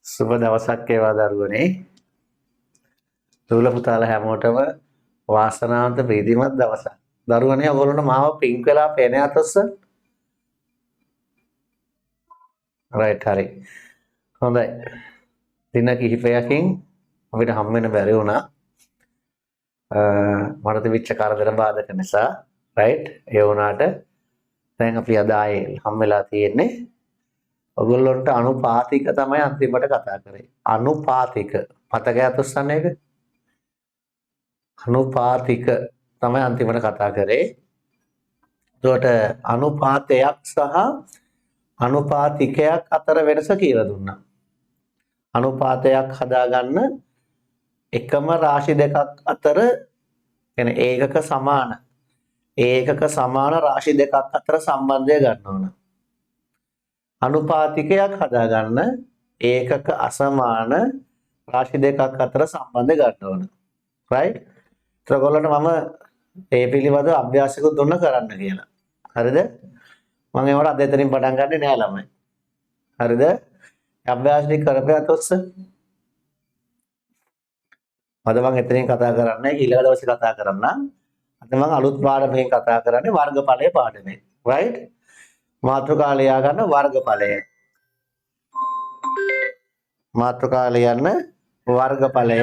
සුබ දවසක් වේවා දරුවනේ. දුවල පුතාලා හැමෝටම වාසනාවන්ත ප්‍රීතිමත් දවසක්. දරුවනේ ඔයගොල්ලන්ට මාව පින්ක් වෙලා පේන අතස්ස. රයිට් හරි. හොඳයි. දින කිහිපයකින් අපිට හම් වෙන්න බැරි වුණා. මට තිබිච්ච කරදර බාධක නිසා රයිට් ඒ වුණාට දැන් අපි අද ආයේ හම් වෙලා තියෙන්නේ. ඔයගොල්ලන්ට අනුපාතික තමයි අන්තිමට කතා කරේ. අනුපාතික මතකයක් උස්සන්නේ ඒක? අනුපාතික තමයි අන්තිමට කතා කරේ. එතකොට අනුපාතයක් සහ අනුපාතිකයක් අතර වෙනස කියලා දුන්නා. අනුපාතයක් හදාගන්න එකම රාශි දෙකක් අතර කියන්නේ ඒකක සමාන රාශි දෙකක් අතර සම්බන්ධය ගන්න ඕන. අනුපාතිකයක් හදාගන්න ඒකක අසමාන රාශි දෙකක් අතර සම්බන්ධය ගන්න ඕන. right? ඒගොල්ලන්ට මම ඒ පිළිබඳව අභ්‍යාසයක් දුන්න කරන්න කියලා. හරිද? මම ඒවට අද එතනින් පටන් ගන්නෙ නෑ ළමයි. හරිද? අභ්‍යාස ටික කරපියත් ඔස්ස. අද මම එතනින් කතා කරන්නේ ඊළඟ දවසේ කතා කරන්නම්. අද මම අලුත් පාඩමකින් කතා කරන්නේ වර්ගඵලයේ පාඩමෙන්. right? මාතෘකා ලියා ගන්න වර්ගඵලය. මාතෘකා ලියන්න වර්ගඵලය.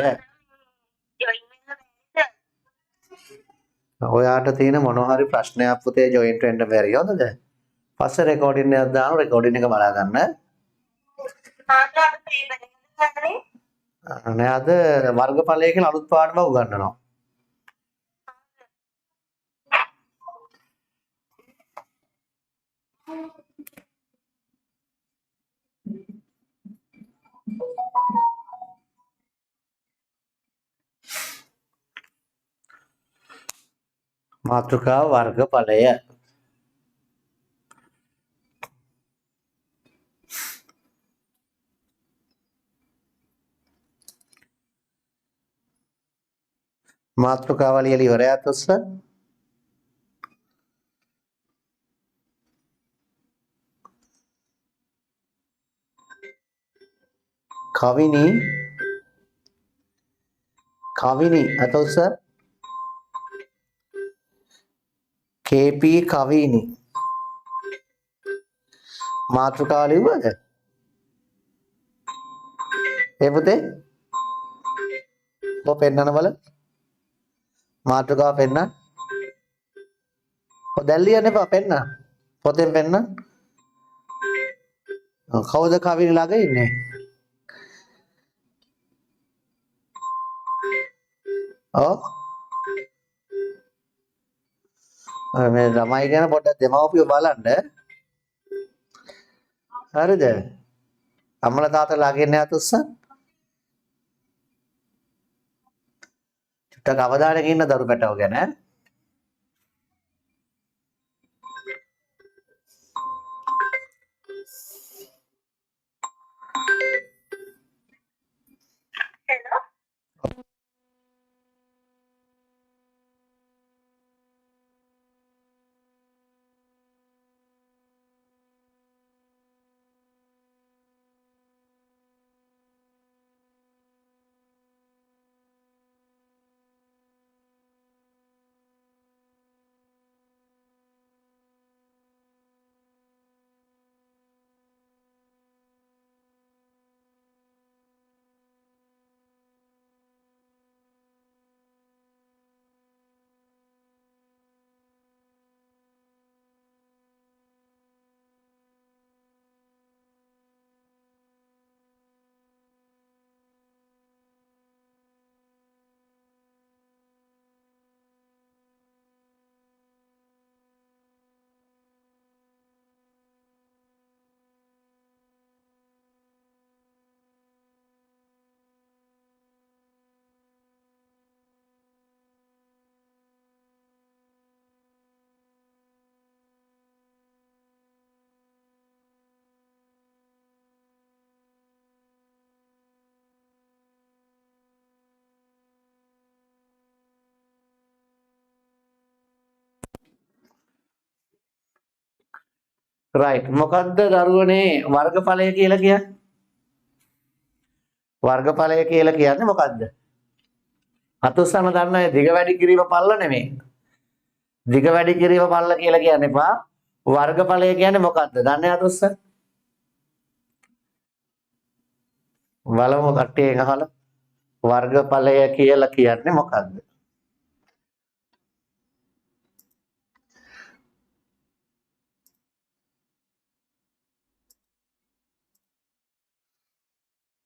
ඔයාට තියෙන මොනවා හරි ප්‍රශ්නයක් පුතේ ජොයින්ට් වෙන්න බැරි හොඳද? පස්සේ රෙකෝඩින් එකක් දානවා රෙකෝඩින් එක බලා ගන්න. නෑ අද වර්ගඵලය කියලා අලුත් පාඩමක් උගන්වනවා. මාතෘකා වර්ගඵලය. මාතෘකාව ලියලා ඉවරයත් ඔස්ස. කවිනි අතොස්ස KP කවිනි මාතෘකාව ලිව්වද? ඒ පුතේ ඔබ පෙන්නන බල මාතෘකාව පෙන්න. ඔය දැන් ලියන්න එපා පෙන්න. පොතෙන් පෙන්න. කවුද කවිනි ළඟ ඉන්නේ? ඔව් මේ ළමයි ගැන පොඩ්ඩක් දෙමව්පියෝ බලන්න. හරිද? අම්මලා තාත්තලා ළඟ ඉන්නේ අතොස්ස. චුට්ටක් අවධානයෙන් ඉන්න දරු පැටව ගැන. right මොකද්ද දරුවනේ වර්ගඵලය කියලා කියන්නේ? වර්ගඵලය කියලා කියන්නේ මොකද්ද? අතුස්සන දන්න අය දිග වැඩි කිරීම පල්ල නෙමෙයි. දිග වැඩි කිරීම පල්ල කියලා කියන්න එපා. වර්ගඵලය කියන්නේ මොකද්ද? දන්නේ අතුස්ස? බලමු කට්ටිය අහලා. වර්ගඵලය කියලා කියන්නේ මොකද්ද?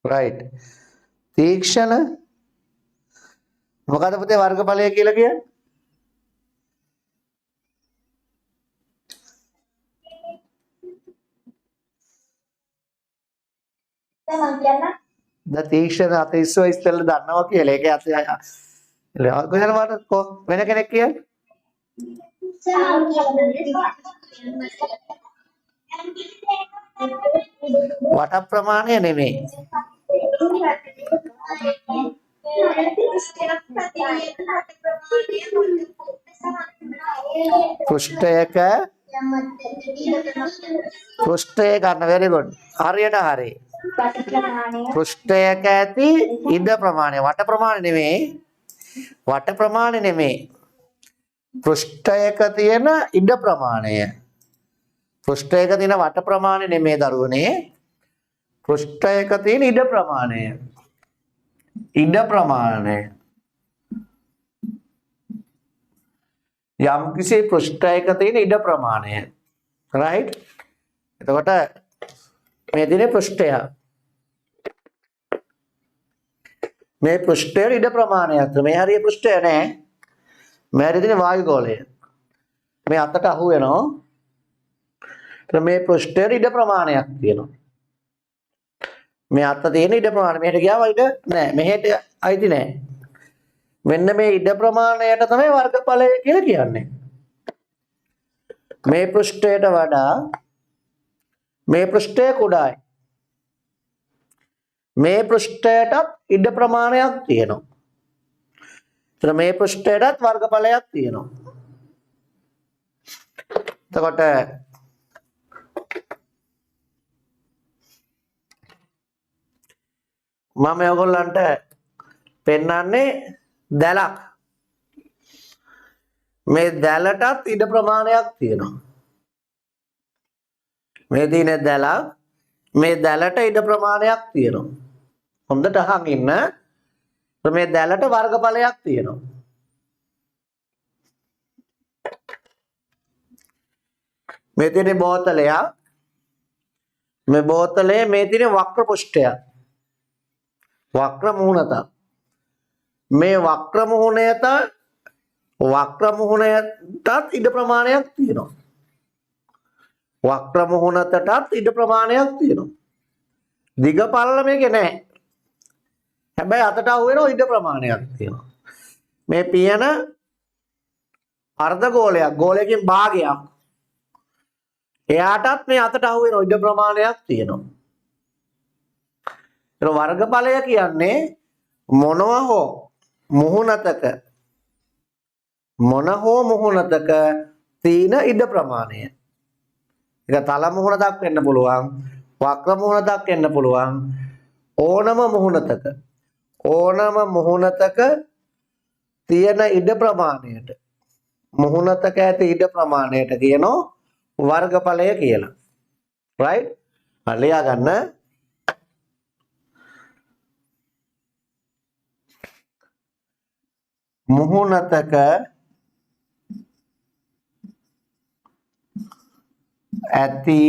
right. තීක්ෂණ මොකද්ද පුතේ වර්ගඵලය කියලා කියන්නේ? තීක්ෂණ අතිස්ව ඉස්සෙල්ල දන්නවා කියලා. ඒක කොහෙන්ද වෙන කෙනෙක් කියන්නේ? වට ප්‍රමාණය නෙමෙයි. පෘෂ්ඨයක ගන්න very good. හරියට හරි. පෘෂ්ඨයක ඇති ඉඩ ප්‍රමාණය වට ප්‍රමාණය නෙමෙයි. වට ප්‍රමාණය නෙමෙයි. පෘෂ්ඨයක තියෙන ඉඩ ප්‍රමාණය. පෘෂ්ඨයක තියෙන වට ප්‍රමාණය නෙමෙයි දරුවනේ. පෘෂ්ඨයක තියෙන ඉඩ ප්‍රමාණය. ඉඩ ප්‍රමාණය. යම් කිසි පෘෂ්ඨයක තියෙන ඉඩ ප්‍රමාණය. right? එතකොට මේ දිනේ පෘෂ්ඨය. මේ පෘෂ්ඨයේ ඉඩ ප්‍රමාණයක්. මේ හරිය පෘෂ්ඨය නෑ. මේ හරිය වායුගෝලය. මේ අතට අහු වෙනවා. මේ පෘෂ්ඨයේ ඉඩ ප්‍රමාණයක් තියෙනවා. මේ අත තියෙන ඉඩ ප්‍රමාණය මෙහෙට ගියාම ඉඩ නෑ. මෙහෙට අයිති නෑ. මෙන්න මේ ඉඩ ප්‍රමාණයට තමයි වර්ගඵලය කියලා කියන්නේ. මේ පෘෂ්ඨයට වඩා මේ පෘෂ්ඨය කුඩායි. මේ පෘෂ්ඨයටත් ඉඩ ප්‍රමාණයක් තියෙනවා. එතන මේ පෘෂ්ඨයටත් වර්ගඵලයක් තියෙනවා. එතකොට මම ඔයගොල්ලන්ට පෙන්නන්නේ දැලක්. මේ දැලටත් ඉඩ ප්‍රමාණයක් තියෙනවා. මේ තියෙන දැලක් මේ දැලට ඉඩ ප්‍රමාණයක් තියෙනවා. හොඳට අහන් ඉන්න. මේ දැලට වර්ගඵලයක් තියෙනවා. මේ තියෙන බෝතලයක්. මේ බෝතලේ මේ තියෙන වක්‍ර පෘෂ්ඨයක්. වක්‍ර මුහුණත. මේ වක්‍ර මුහුණයටත් ඉඩ ප්‍රමාණයක් තියෙනවා. වක්‍ර මුහුණතටත් ඉඩ ප්‍රමාණයක් තියෙනවා. දිග පළල මේකේ නැහැ. හැබැයි අතට අහු වෙන ඉඩ ප්‍රමාණයක් තියෙනවා. මේ පියන අර්ධ ගෝලයක් ගෝලයකින් භාගයක්. එයාටත් මේ අතට අහු වෙන ඉඩ ප්‍රමාණයක් තියෙනවා. ඒක වර්ගඵලය කියන්නේ මොනවා හෝ මුහුණතක තියෙන ඉඩ ප්‍රමාණය. ඒක තල මුහුණතක් වෙන්න පුළුවන්, වක්‍ර මුහුණතක් වෙන්න පුළුවන්. ඕනම මුහුණතක තියෙන ඉඩ ප්‍රමාණයට මුහුණතක ඇති ඉඩ ප්‍රමාණයට කියනවා වර්ගඵලය කියලා. right? ලියා ගන්න. මුහුණතක ඇති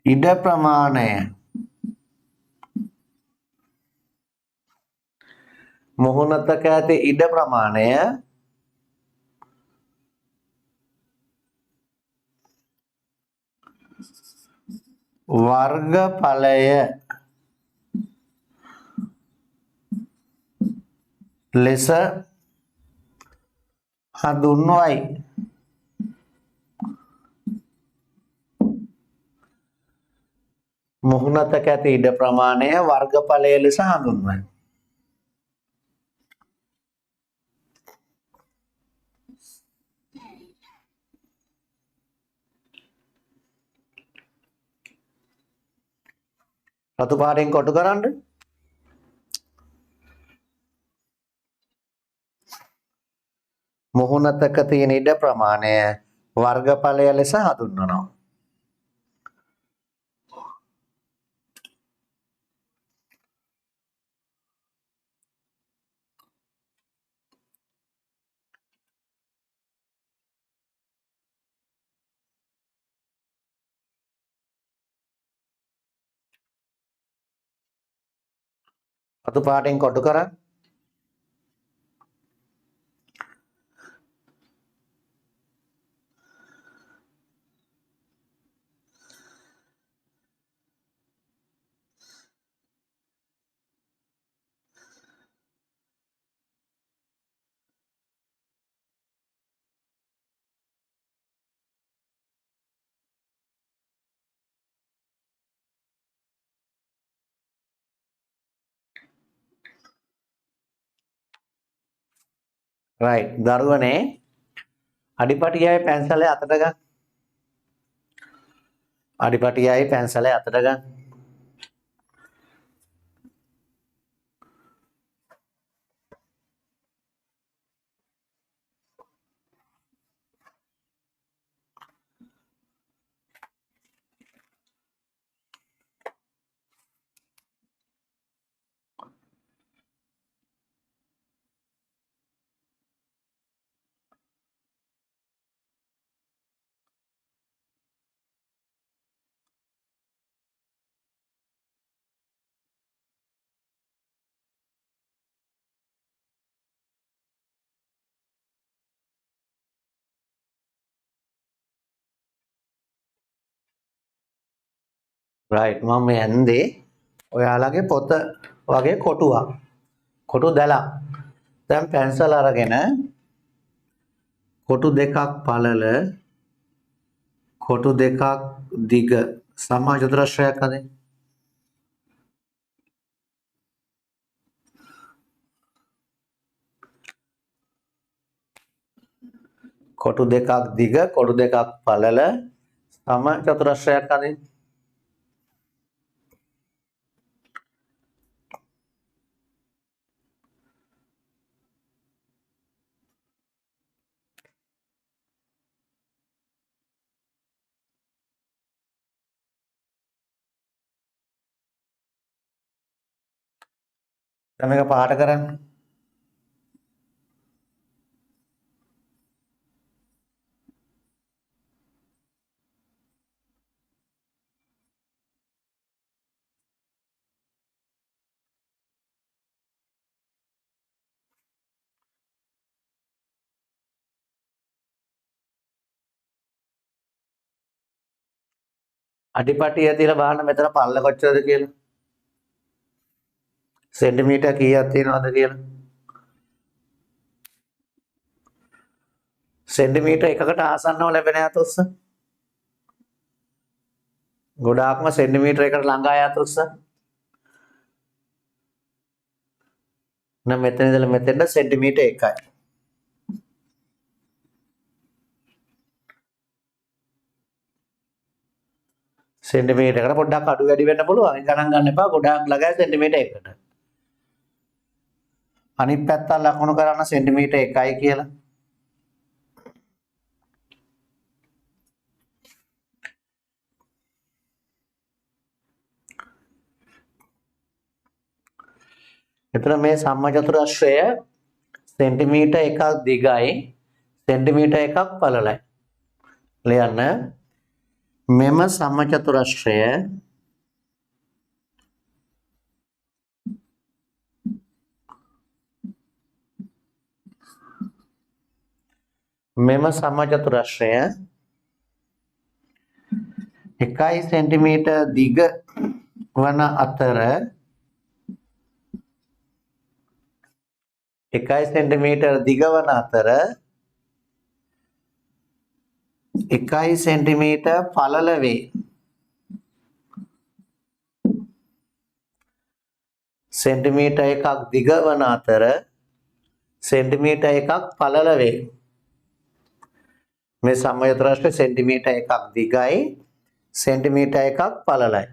ඉඩ ප්‍රමාණය මුහුණතක ඇති ඉඩ ප්‍රමාණය වර්ගඵලය ලෙස හඳුන්වයි. මුහුණතක ඇති ඉඩ ප්‍රමාණය වර්ගඵලය ලෙස හඳුන්වයි. රතු පාටෙන් කොටු කරන්න. මුහුණතක තියෙන ඉඩ ප්‍රමාණය වර්ගඵලය ලෙස හඳුන්වනවා. රතු පාටෙන් කොටු කරන්න. right දරුවනේ අඩිපටියයි පැන්සලේ අතට ගන්න. අඩිපටියයි පැන්සලේ අතට ගන්න. right මම මේ ඇන්දේ ඔයාලගේ පොත වගේ කොටුවක්. කොටු දැලක්. දැන් පැන්සල් අරගෙන කොටු දෙකක් පළල කොටු දෙකක් දිග සමා චතුරස්‍රයක් හදේ. කොටු දෙකක් දිග කොටු දෙකක් පළල සම චතුරස්‍රයක් හදේ. දැන් මේක පාට කරන්න. අඩිපටිය තියලා බලන්න මෙතන පල්ල කොච්චරද කියලා. සෙන්ටිමීටර් කීයක් තියෙනවද කියලා. සෙන්ටිමීටර් එකකට ආසන්නව ලැබෙන යතොස්ස. ගොඩාක්ම සෙන්ටිමීටර් එකට ළඟා යතොස්ස. නම් මෙතන ඉඳලා මෙතෙන්ට සෙන්ටිමීටර් 1යි. සෙන්ටිමීටර් එකට පොඩ්ඩක් අඩු වැඩි වෙන්න පුළුවන්. ගණන් ගන්න එපා. ගොඩාක් ළඟයි සෙන්ටිමීටර් 1කට. අනිත් පැත්ත ලකුණු කරන්න සෙන්ටිමීටර් 1යි කියලා. එතන මේ සම්මචතුරස්‍රය සෙන්ටිමීටර් 1ක් දිගයි සෙන්ටිමීටර් 1ක් පළලයි. ලියන්න මෙම සම්මචතුරස්‍රය එකයි සෙන්ටිමීටර් දිග වන අතර එකයි සෙන්ටිමීටර් දිග වන අතර එකයි සෙන්ටිමීටර් පළල වේ. සෙන්ටිමීටර් 1ක් දිග වන අතර සෙන්ටිමීටර් 1ක් පළල වේ. මේ සම්මචතුරස්‍රය සෙන්ටිමීටර් 1ක් දිගයි සෙන්ටිමීටර් 1ක් පළලයි.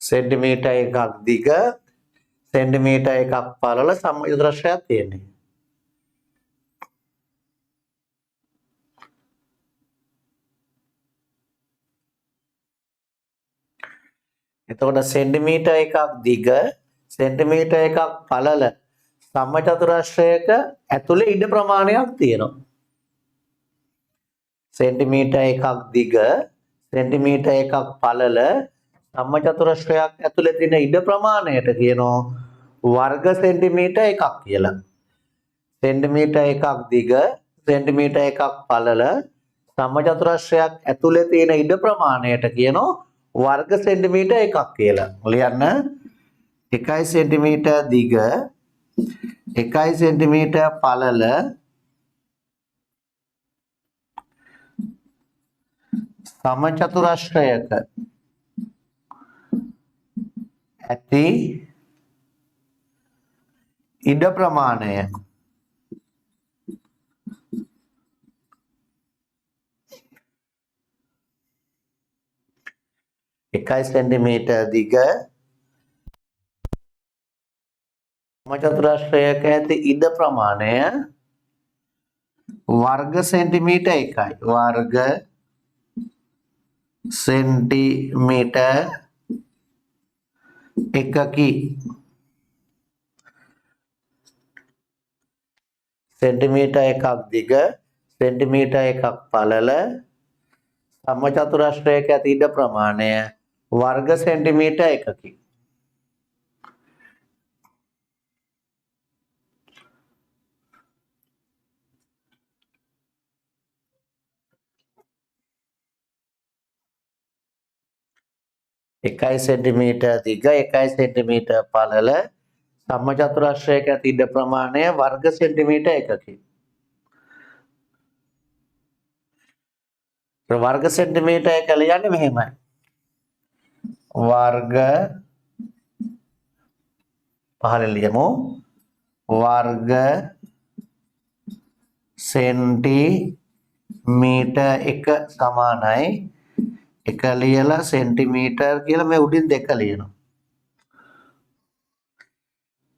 සෙන්ටිමීටර් එකක් දිග සෙන්ටිමීටර් එකක් පළල සමචතුරස්‍රයක් තියෙන්නේ. එතකොට සෙන්ටිමීටර් එකක් දිග සෙන්ටිමීටර් එකක් පළල සමචතුරස්‍රයක ඇතුලේ ඉඩ ප්‍රමාණයක් තියෙනවා. සෙන්ටිමීටර් එකක් දිග සෙන්ටිමීටර් එකක් පළල සමචතුරස්‍රයක් ඇතුලේ තියෙන ඉඩ ප්‍රමාණයට කියනවා වර්ග සෙන්ටිමීටර් එකක් කියලා. සෙන්ටිමීටර් එකක් දිග සෙන්ටිමීටර් එකක් පළල සමචතුරස්‍රයක් ඇතුලේ තියෙන ඉඩ ප්‍රමාණයට කියනවා වර්ග සෙන්ටිමීටර් එකක් කියලා. ලියන්න 1 සෙන්ටිමීටර් දිග 1 සෙන්ටිමීටර් පළල සමචතුරස්‍රයක ඇති ඉඩ ප්‍රමාණය 1 සෙන්ටිමීටර් දිග සමචතුරස්‍රයක ඇති ඉඩ ප්‍රමාණය වර්ග සෙන්ටිමීටර් 1යි. වර්ග සෙන්ටිමීටර් එකකි. සෙන්ටිමීටර් එකක් දිග සෙන්ටිමීටර් එකක් පළල සමචතුරස්‍රයක ඇති ඉඩ ප්‍රමාණය වර්ග සෙන්ටිමීටර් එකකි. එකයි සෙන්ටිමීටර් දිග 1 සෙන්ටිමීටර් පළල සමචතුරස්‍රයක ඇති ඉඩ ප්‍රමාණය වර්ග සෙන්ටිමීටර් එකකි. වර්ග සෙන්ටිමීටර් එක ලියන්නේ මෙහෙමයි. වර්ග පහළ ලියමු. වර්ග සෙන්ටිමීටර් එක සමානයි 1 ලියලා සෙන්ටිමීටර් කියලා මේ උඩින් 2 ලියනවා.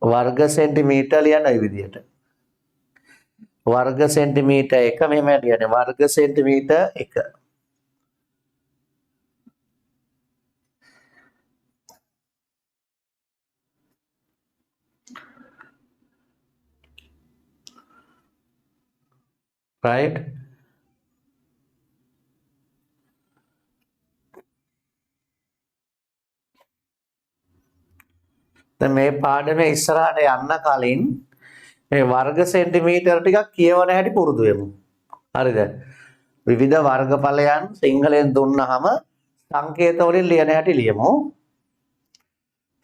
වර්ග සෙන්ටිමීටර් ලියන ඒ විදිහට. වර්ග සෙන්ටිමීටර් එක මෙහෙම ලියන්නේ වර්ග සෙන්ටිමීටර් එක. right? දැන් මේ පාඩමේ ඉස්සරහට යන්න කලින් මේ වර්ග සෙන්ටිමීටර ටිකක් කියවන හැටි පුරුදු වෙමු. හරිද? විවිධ වර්ගඵලයන් සිංහලෙන් දුන්නාම සංකේත වලින් ලියන හැටි ලියමු.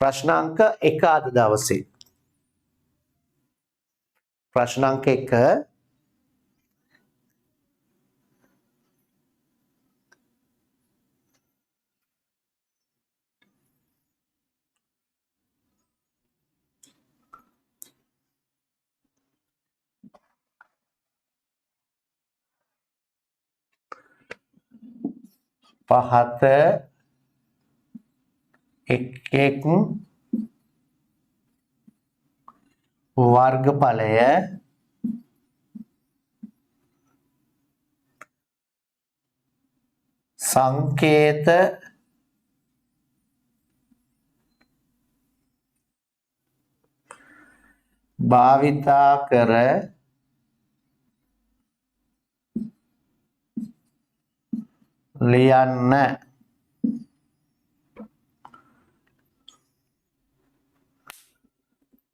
ප්‍රශ්න අංක 1 අද දවසේ. ප්‍රශ්න අංක 1 පහත එක් වර්ගඵලය සංකේත භාවිතා කර ලියන්න.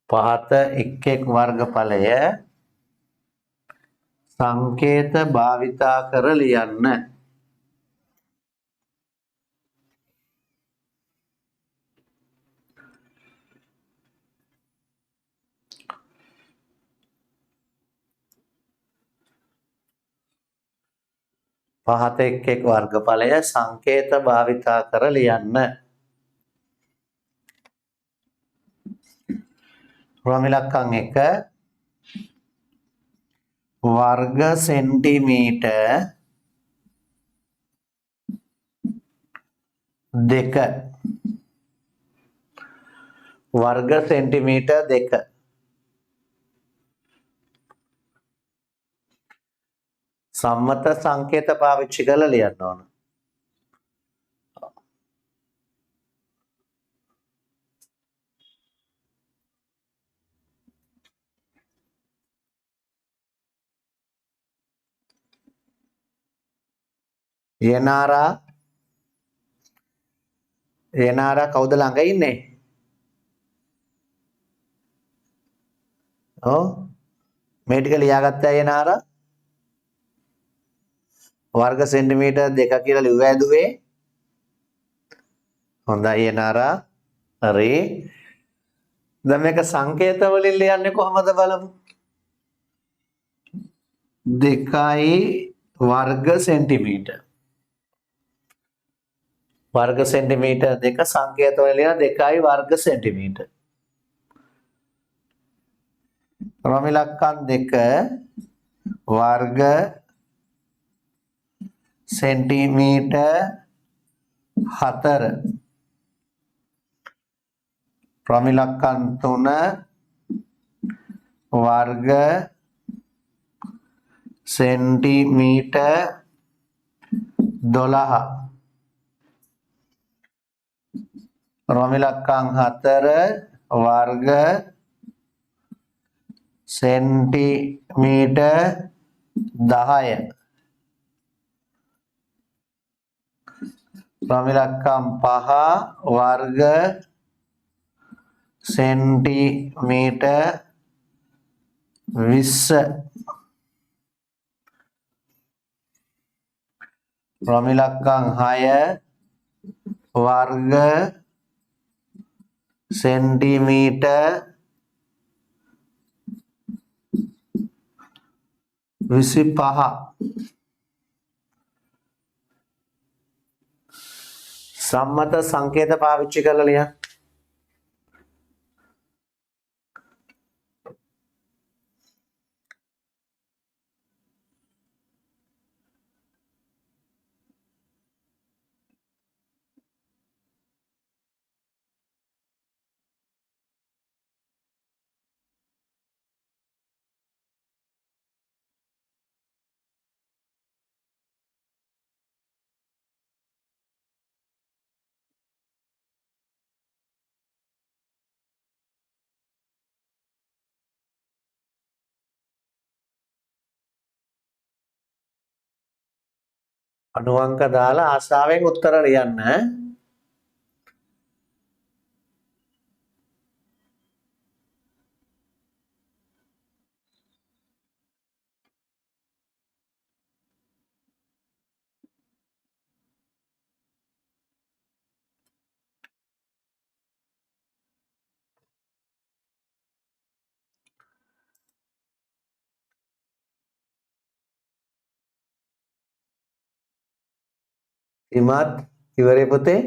පහත එක් වර්ගඵලය සංකේත භාවිතා කර ලියන්න. පහත එක් වර්ගඵලය සංකේත භාවිතා කර ලියන්න. රෝමිලක්කම් 1 වර්ග සෙන්ටිමීටර් 2 වර්ග සෙන්ටිමීටර් 2 සම්මත සංකේත පාවිච්චි කරලා ලියන්න ඕන. එනාරා කවුද ළඟ ඉන්නේ? ඔව් මේ ටික ලියාගත්තා එනාරා වර්ග සෙන්ටිමීටර් 2 කියලා ලිව්වා ඇදුවේ. හොඳයි එනාරා. හරි. දැන් මේක සංකේත වලින් ලියන්නේ කොහමද බලමු. 2යි වර්ග සෙන්ටිමීටර්. वर्ग सेंटीमीटर 2 संकेत वलिन लिया 2යි वर्ग सेंटीमीटर. ක්‍රමිලක්කම් 2 वर्ग सेंटीमीटर 4 ක්‍රමිලක්කම් 3 वर्ग सेंटीमीटर 12 ක්‍රමිලක්කම් 4 वर्ग सेंटीमीटर 10 ක්‍රමිලක්කම් 5 वर्ग सेंटीमीटर 20 ක්‍රමිලක්කම් 6 वर्ग सेंटीमीटर 25 සම්මත සංකේත පාවිච්චි කරලා ලියන්න. අනුවංක දාලා ආසාවෙන් උත්තර ලියන්න. ඉමත් ඉවරේ පුතේ.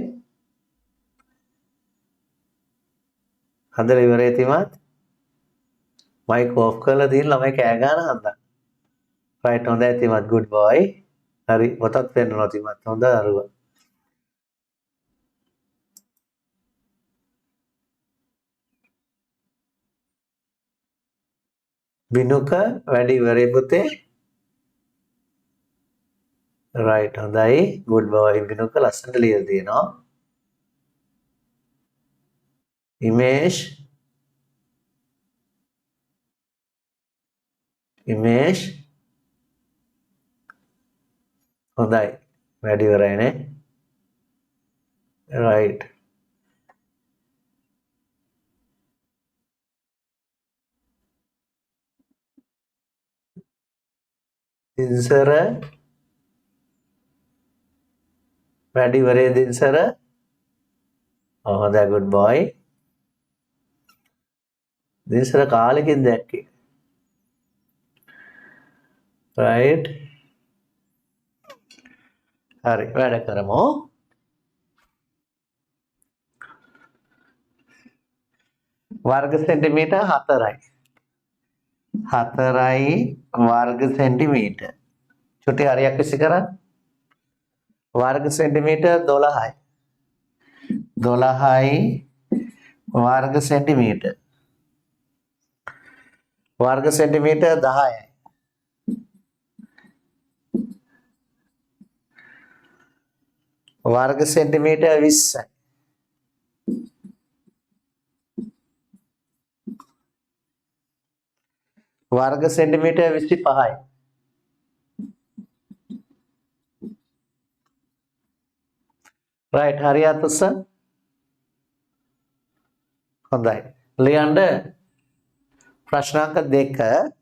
හදලා ඉවරේ තිමත්. මයික් ඔෆ් කරලා දීලා ළමයි කෑ ගන්න හන්දා. රයිට් හොඳයි තිමත් good boy. හරි පොතක් පෙන්නනවා තිමත්. හොඳ දරුවා. විනුක වැඩි ඉවරේ පුතේ. රයිට් හොඳයි good boy විනුක ලස්සනට ලියලා තියෙනවා. ඉමේෂ් හොඳයි වැඩි ඉවරයිනේ. රයිට් දින්සර වැඩි ඉවරේ දින්සර. හොඳයි good boy. දින්සර කාලෙකින් දැක්කේ. right හරි වැඩ කරමු. वर्ग सेंटीमीटर 4යි. 4යි वर्ग सेंटीमीटर. छोटे हरिයක් විසි කරන්න. वर्ग सेंटीमीटर 12යි. 12යි वर्ग सेंटीमीटर 10යි. वर्ग सेंटीमीटर 20යි. वर्ग सेंटीमीटर 25යි. right හරියට උස හොඳයි ලියන්න ප්‍රශ්නාංක 2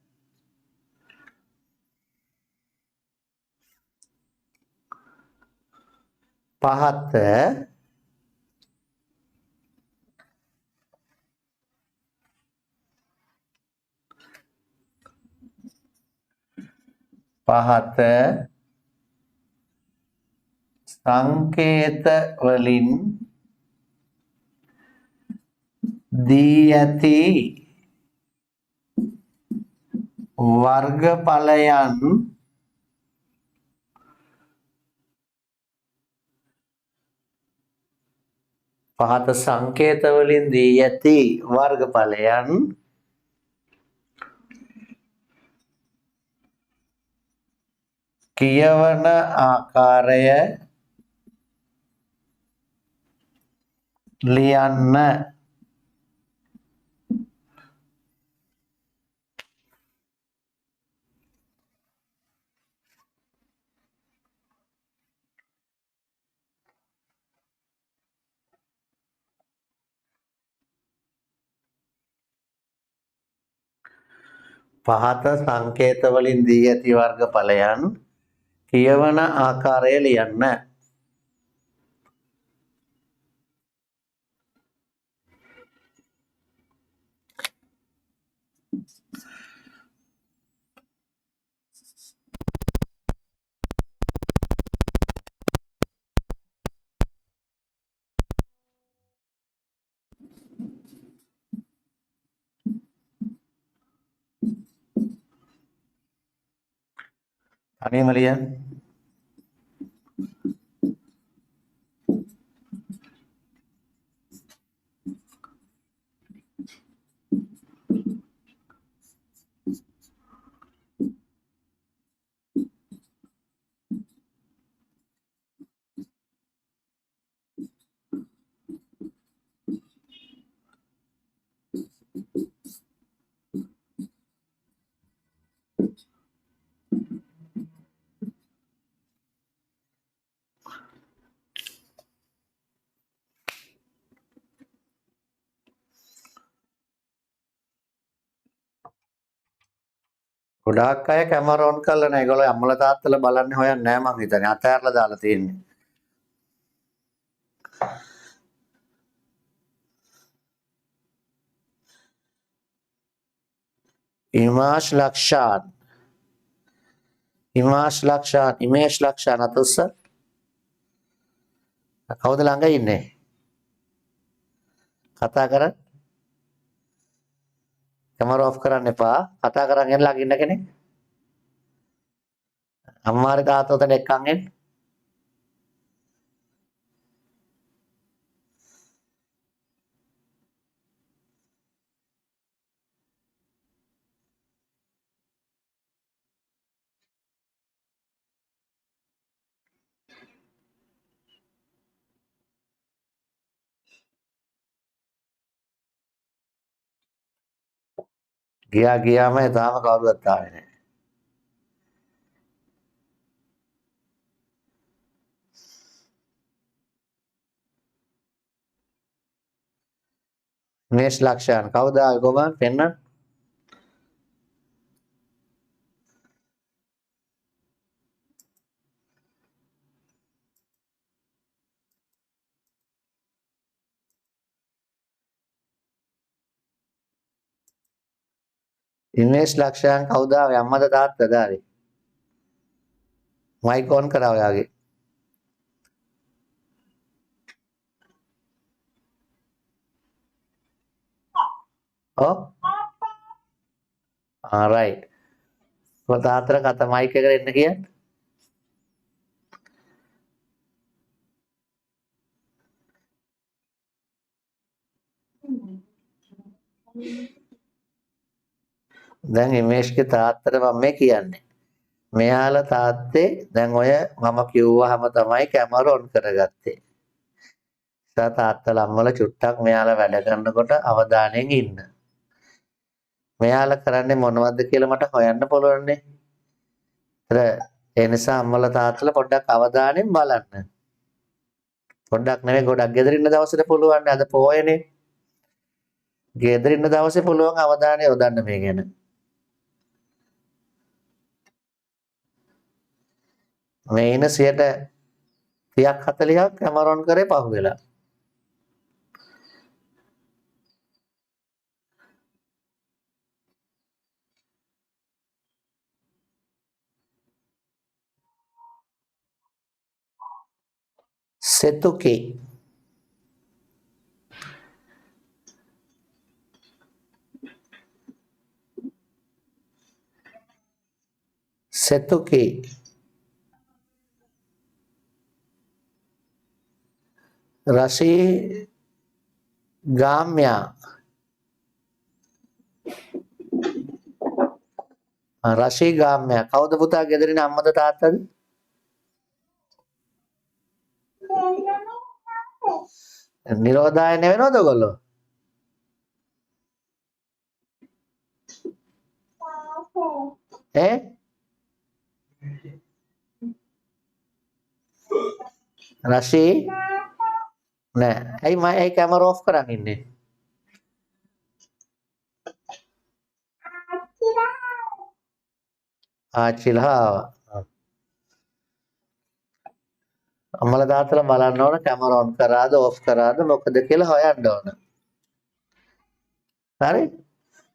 පහත සංකේත වලින් දී ඇති වර්ගඵලයන් පහත සංකේත වලින් දී ඇති වර්ගඵලයන් කියවන ආකාරය ලියන්න පහත සංකේත වලින් දී ඇති වර්ගඵලයන් කියවන ආකාරය ලියන්න තනියම ලියන්න ගොඩාක් අය කැමරා ඔන් කරලා නැහැ. ඒගොල්ලෝ අම්මලා තාත්තලා බලන්නේ හොයන්නේ නැහැ මං හිතන්නේ. අතෑරලා දාලා තියෙන්නේ. ඉමේෂ් ලක්ෂාන් අතොස්ස කවුද ළඟ ඉන්නේ? කතා කරන්න. කැමරා ඔෆ් කරන්න එපා. කතා කරන් එන්න ළඟ ඉන්න කෙනෙක්. අම්මාරේ තාත්තෝතන එක්කන් එන්න. ගියාම තාම කවුරුවත් ආවේ නැහැ. ඉමේෂ් ලක්ෂාන් කවුද ආවේ කොහොමද පෙන්නන්න? ඉමේෂ් ලක්ෂාන් කවුද ආවේ? අම්මද තාත්තද ආවේ? මයික් ඔන් කරා ඔයාගේ. ඔව්. රයිට්. තාත්තට කතා මයික් එකට එන්න කියන්න. දැන් හිමේෂ්ගේ තාත්තට මම මේ කියන්නේ. මෙයාලා තාත්තේ දැන් ඔය මම කිව්වහම තමයි කැමර ඔන් කරගත්තේ. තාත්තලා අම්මලා චුට්ටක් මෙයාලා වැඩ කරනකොට අවධානයෙන් ඉන්න. මෙයාලා කරන්නේ මොනවද කියලා මට හොයන්න පුළුවන්නේ. ඒ නිසා අම්මලා තාත්තලා පොඩ්ඩක් අවධානයෙන් බලන්න. පොඩ්ඩක් නෙවෙයි ගොඩක් ගෙදර ඉන්න දවසට පුළුවන් අද පොයනේ. ගෙදර ඉන්න දවසේ පුළුවන් අවධානය යොදන්න මේ ගැන. මේ ඉන 30ක් 40ක් කැමරොන් කරේ පහුවෙලා. Setuke. Setuke. Rashi Gamya. Rashi Gamya. කවුද පුතා ගෙදරින් අම්මද තාත්තද? නිරෝධායන වෙනවද ඔයගොල්ලෝ? රශි නෑ ඇයි මම ඇයි කැමරා ඔෆ් කරන් ඉන්නේ? ආච්චිලා අම්මලා තාත්තලා බලන්න ඕන කැමරා ඔන් කරාද ඔෆ් කරාද මොකද කියලා හොයන්න ඕන. හරි?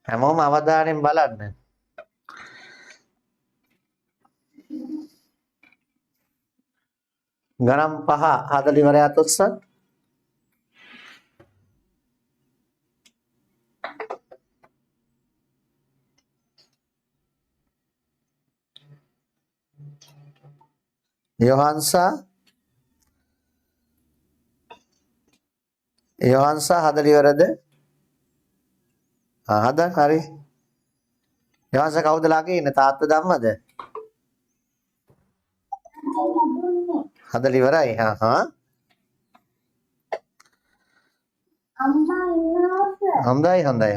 හැමෝම අවධානයෙන් බලන්න. ගණන් 5 හදලා ඉවරයත් උත්සන්. යොහන්සා හදලා ඉවරද? හදන් හරි. යොහන්සා කවුද ළඟ ඉන්නේ තාත්තද අම්මද? හදලා ඉවරයි. අම්මා ඉන්නවා.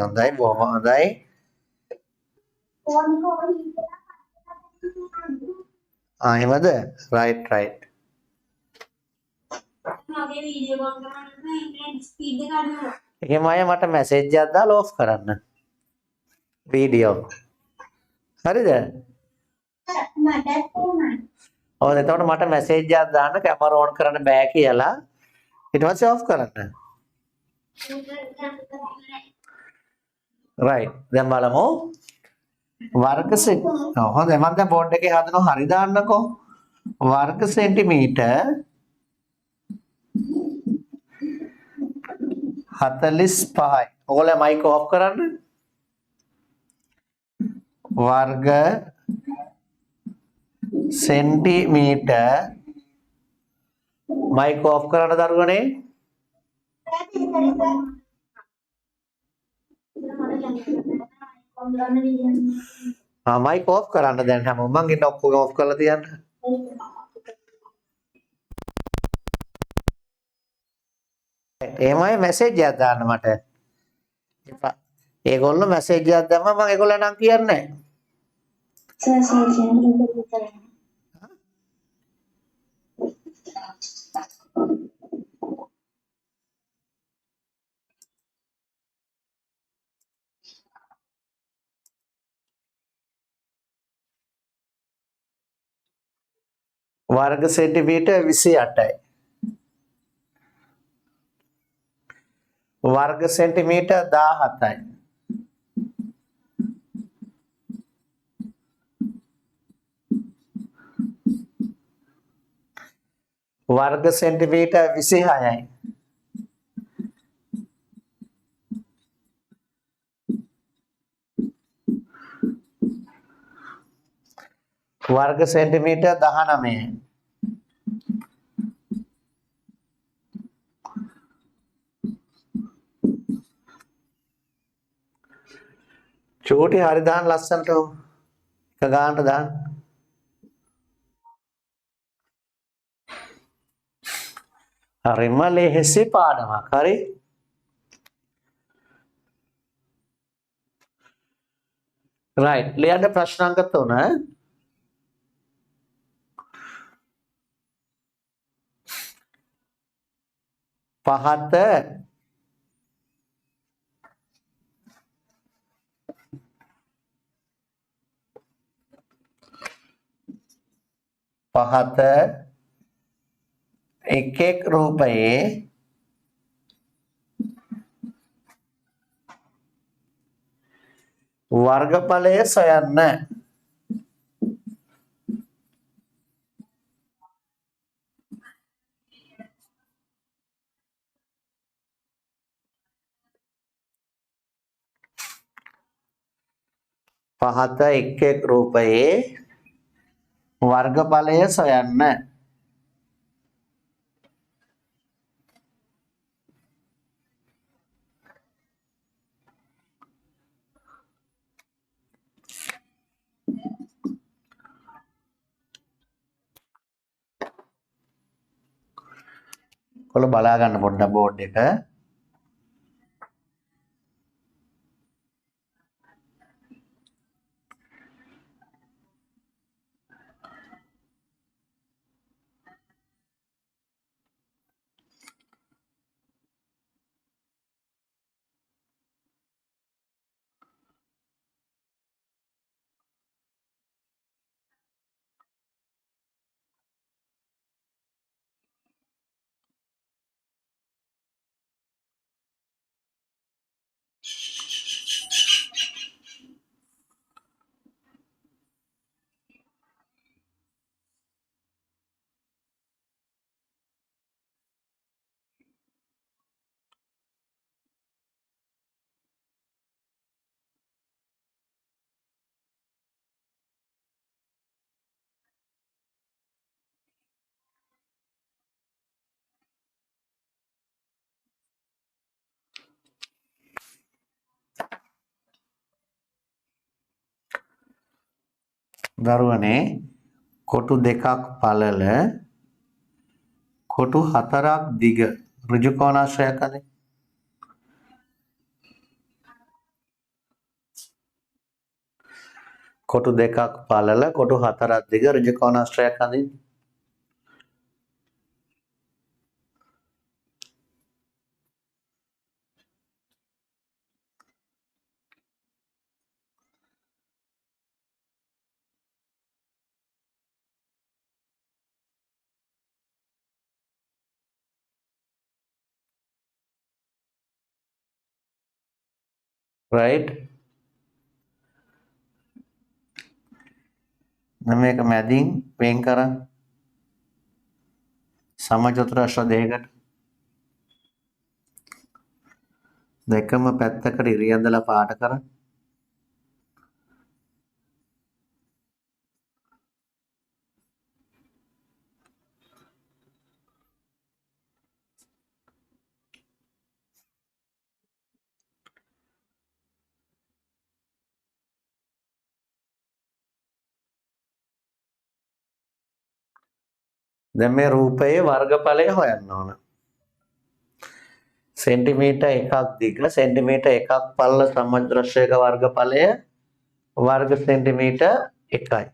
හොඳයි බොහොම හොඳයි. එහෙමද? right. මගේ වීඩියෝ කොල් කරන්න ස්පීඩ් එක අඩු. එහෙම අය මට මැසේජ් එකක් දාලා ඔෆ් කරන්න. වීඩියෝ. හරිද? මට තේරුණා. ඔව් එතකොට මට මැසේජ් එකක් දාන්න කැමරා ඔන් කරන්න බෑ කියලා. ඊට පස්සේ ඔෆ් කරන්න. right. දැන් බලමු. වර්ග හොඳයි මම දැන් බෝඩ් එකේ හදනවා හරි දාන්නකෝ. වර්ග සෙන්ටිමීටර් 45යි. ඔයගොල්ලෝ මයික් ඔෆ් කරන්න. වර්ග සෙන්ටිමීටර් මයික් ඔෆ් කරන්න දරුවනේ. මයික් ඔෆ් කරන්න දැන් හැමෝම මං ඉන්න ඔක්කොම ඔෆ් කරලා තියන්න. එහෙමයි මැසේජ් එකක් දාන්න මට. ඒගොල්ලෝ මැසේජ් එකක් දැම්මම මම ඒගොල්ලෝ නම් කියන්නේ නැහැ. වර්ග සෙන්ටිමීටර් 28යි. වර්ග සෙන්ටිමීටර් 17යි. වර්ග සෙන්ටිමීටර් 26යි. වර්ග සෙන්ටිමීටර් 19යි. චූටි හරි දාන්න ලස්සනට එක ගානට දාන්න. හරිම ලේසි පාඩමක්. හරි. right. ලියන්න ප්‍රශ්න අංක 3. පහත එක් රූපයේ වර්ගඵලය සොයන්න. පහත එක් රූපයේ වර්ගඵලය සොයන්න. කොළ බලා ගන්න පොඩ්ඩක් බෝඩ් එක. දරුවනේ කොටු දෙකක් පළල කොටු 4ක් දිග ඍජු කෝණාශ්‍රයක් අනේ. කොටු දෙකක් පළල කොටු 4ක් දිග ඍජු කෝණාශ්‍රයක් අනේ. right. මේක මැදින් වෙන් කරන් සමචතුරාශ්‍ර දෙකකට දෙකම පැත්තකට ඉරියන්දලා පාට කරන්. දැන් මේ රූපයේ වර්ගඵලය හොයන්න ඕන. සෙන්ටිමීටර් 1ක් දිග සෙන්ටිමීටර් 1ක් පළල සමචතුරාශ්‍රයක වර්ගඵලය වර්ග සෙන්ටිමීටර් 1යි.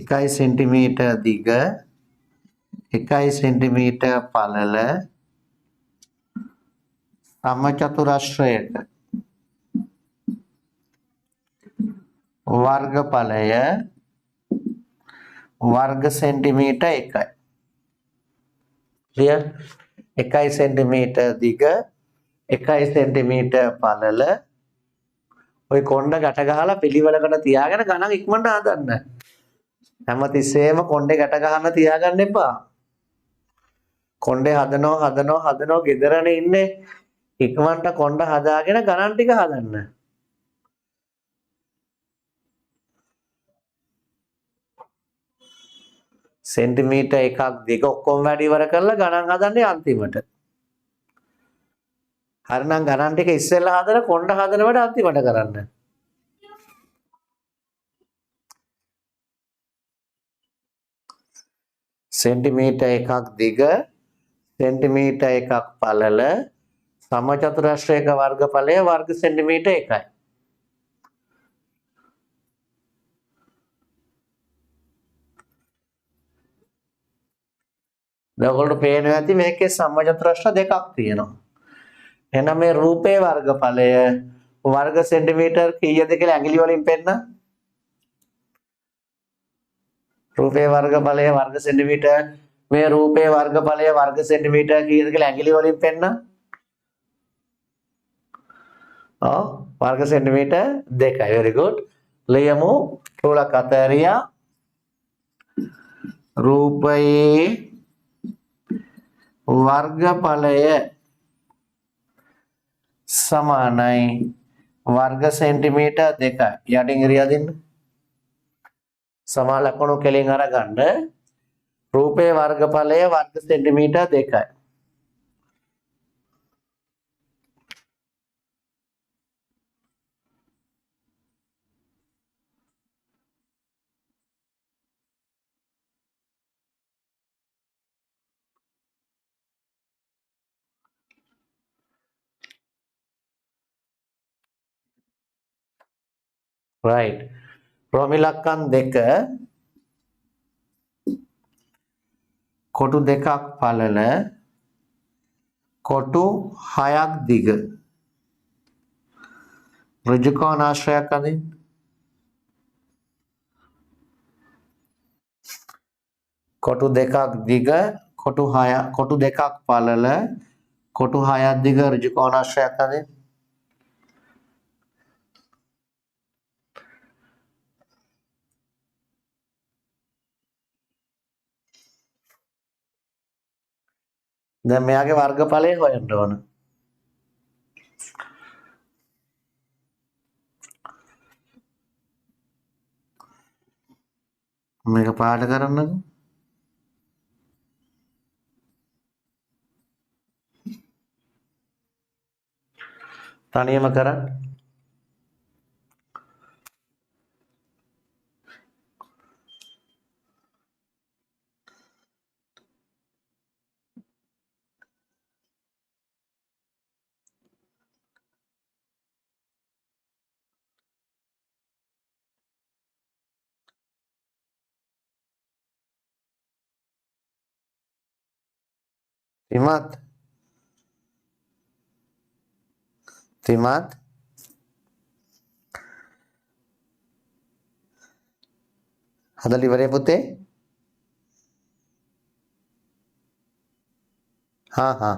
1 සෙන්ටිමීටර් දිග 1 සෙන්ටිමීටර් පළල සමචතුරාශ්‍රයක වර්ගඵලය वर्ग सेंटीमीटर 1යි. क्लियर? 1 सेंटीमीटर දිග 1 सेंटीमीटर පළල ඔය කොණ්ඩ ගැට ගහලා පිළිවෙලකට තියාගෙන ගණන් ඉක්මනට හදන්න. හැමතිස්සෙම කොණ්ඩේ ගැට ගහන්න තියාගන්න එපා. කොණ්ඩේ හදනවා ගෙදරනේ ඉන්නේ. ඉක්මනට කොණ්ඩ හදාගෙන ගණන් ටික හදන්න. සෙන්ටිමීටර් 1ක් දිග ඔක්කොම වැඩි ඉවර කරලා ගණන් හදන්නේ අන්තිමට. හරිනම් ගණන් ටික ඉස්සෙල්ලා හදලා කොණ්ඩ හදනවට අන්තිමට කරන්න. සෙන්ටිමීටර් එකක් දිග සෙන්ටිමීටර් එකක් පළල සමචතුරස්‍රයක වර්ගඵලය වර්ග සෙන්ටිමීටර් 1යි. දැන් ඔයගොල්ලෝ පේනවා ඇති මේකේ සමචතුරස්‍ර දෙකක් තියෙනවා. එහෙනම් මේ රූපේ වර්ගඵලය වර්ග සෙන්ටිමීටර් කීයද කියලා ඇඟිලි වලින් පෙන්නන්න. රූපේ වර්ගඵලය වර්ග සෙන්ටිමීටර් මේ රූපේ වර්ගඵලය වර්ග සෙන්ටිමීටර් කීයද කියලා ඇඟිලි වලින් පෙන්නන්න. වර්ග සෙන්ටිමීටර් 2යි. very good. ලියමු රූලක් අතහැරියා. රූපයේ වර්ගඵලය සමානයි වර්ග සෙන්ටිමීටර් 2යි. යටින් ඉරියා දෙන්න. සමාන ලකුණු කෙලින් අරගන්න. රූපයේ වර්ගඵලය වර්ග සෙන්ටිමීටර් 2යි. right. ප්‍රමිලක්කන් 2 කොටු 2ක් පළල කොටු 6ක් දිග ඍජු කෝණාශ්‍රයක් අදින්න. කොටු 2ක් දිග කොටු 2ක් පළල කොටු 6ක් දිග ඍජු කෝණාශ්‍රයක් අදින්න. දැන් මෙයාගේ වර්ගඵලය හොයන්න ඕන. මේක පාඩ කරන්නකෝ. තනියම කරන්න. තිමත් හදලා ඉවරේ පුතේ. හා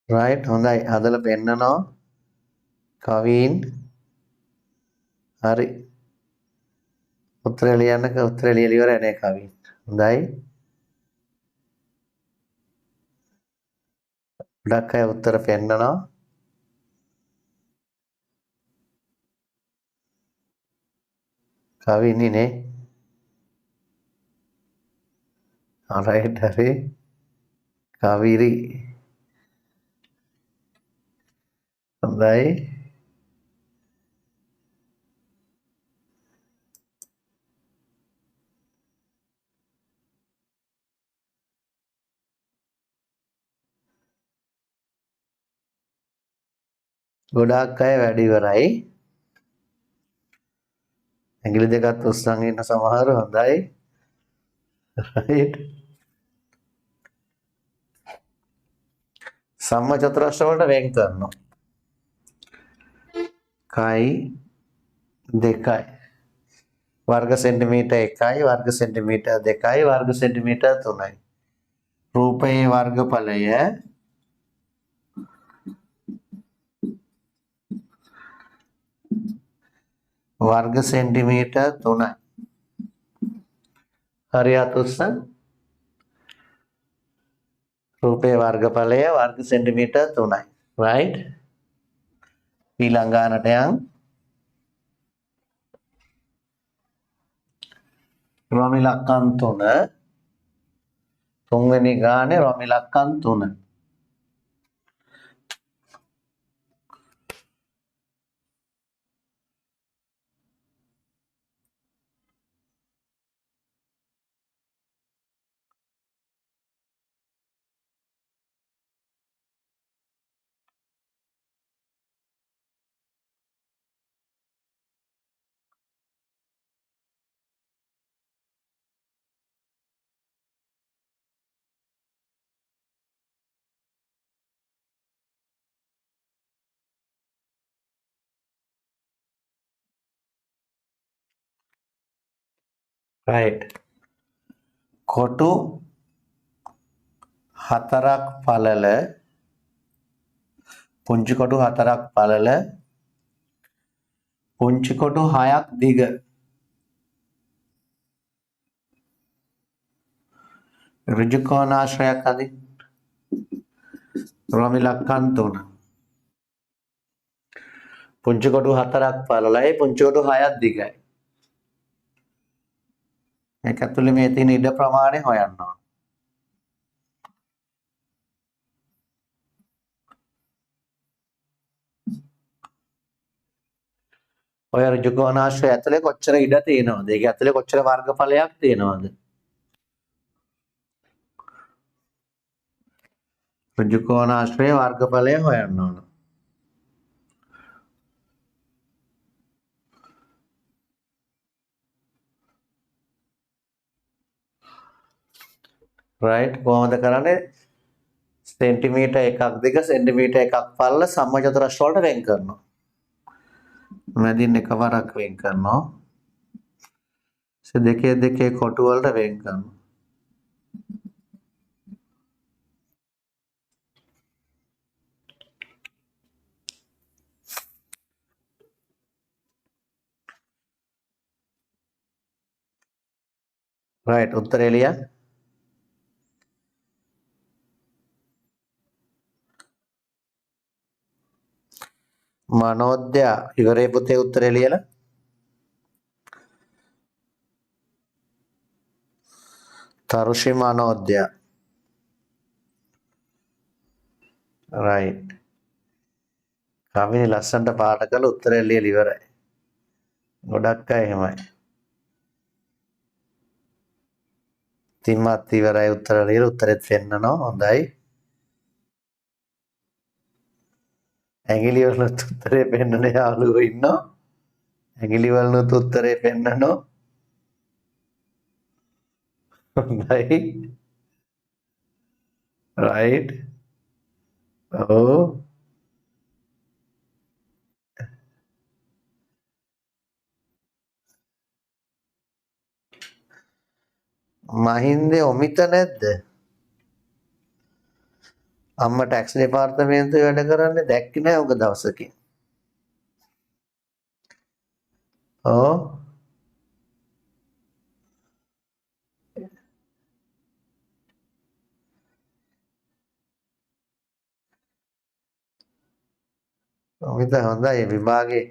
right හොඳයි. හදලා පෙන්නනවා. කවින් හරි. උත්තරය ලියන්නක උත්තරය ලියලා ඉවරයි නේ කවින්. හොඳයි. ගොඩක් අය උත්තර පෙන්නනවා. කවින් ඉන්නේ. alright හරි. කවිරි. හොඳයි. ගොඩාක් අය වැඩි ඉවරයි. ඇඟිලි දෙකත් උස්සන් ඉන්න සමහර හොඳයි. right. සම්මචතුරස්‍ර වලට වෙන් කරනවා. 1යි 2යි වර්ග සෙන්ටිමීටර් 1යි වර්ග සෙන්ටිමීටර් 2යි වර්ග සෙන්ටිමීටර් 3යි. රූපයේ වර්ගඵලය वर्ग सेंटीमीटर 3. हरि आतुस्स रूपे वर्गඵලය वर्ग सेंटीमीटर 3. right ඊළඟානට යන් රොමිලක්කන් 3 තුන්වෙනි ගානේ රොමිලක්කන් 3. right කොටු 4ක් පළල පුංචි කොටු 4ක් පළල පුංචි කොටු 6ක් දිග ඍජු කෝණාශ්‍රයක් අදින් රොමිලක්කන් 3 පුංචි කොටු 4ක් පළලයි පුංචි කොටු 6ක් දිගයි. මේක ඇතුලේ මේ තියෙන ඉඩ ප්‍රමාණය හොයන්න ඕන. ඔය ඍජු කෝණාශ්‍රය ඇතුලේ කොච්චර ඉඩ තියෙනවද? ඒක ඇතුලේ කොච්චර වර්ගඵලයක් තියෙනවද? ඍජු කෝණාශ්‍රයේ වර්ගඵලය හොයන්න ඕන. right කොහොමද කරන්නේ? सेंटीमीटर 1ක් දිග सेंटीमीटर 1ක් පළල සම්මචතුරස්‍ර වලට වෙන් කරනවා. මැදින් එකවරක් වෙන් කරනවා. දෙකේ දෙකේ කොටු වලට වෙන් කරනවා. right උත්තරය ලියන්න. මනෝද්‍ය ඉවරේ පුතේ උත්තරය ලියලා. තරුෂි මනෝද්‍ය right කවිනේ ලස්සනට පාට කරලා උත්තරය ලියලා ඉවරයි. ගොඩක් අය එහෙමයි. තින්මත් ඉවරයි උත්තර ලියලා උත්තරෙත් පෙන්නනවා. හොඳයි. ඇඟිලි වලත් උත්තරේ පෙන්නන යාළුවෝ ඉන්නවා. ඇඟිලි වලත් උත්තරේ පෙන්නනවා. හොඳයි. right ඔව් මහින්දේ ඔමිත නැද්ද? අම්මා ටැක්ස් දෙපාර්තමේන්තුවේ වැඩ කරන්නේ දැක්කේ නෑ උග දවසකින්. ඔව් ඔමිත හොඳයි විභාගේ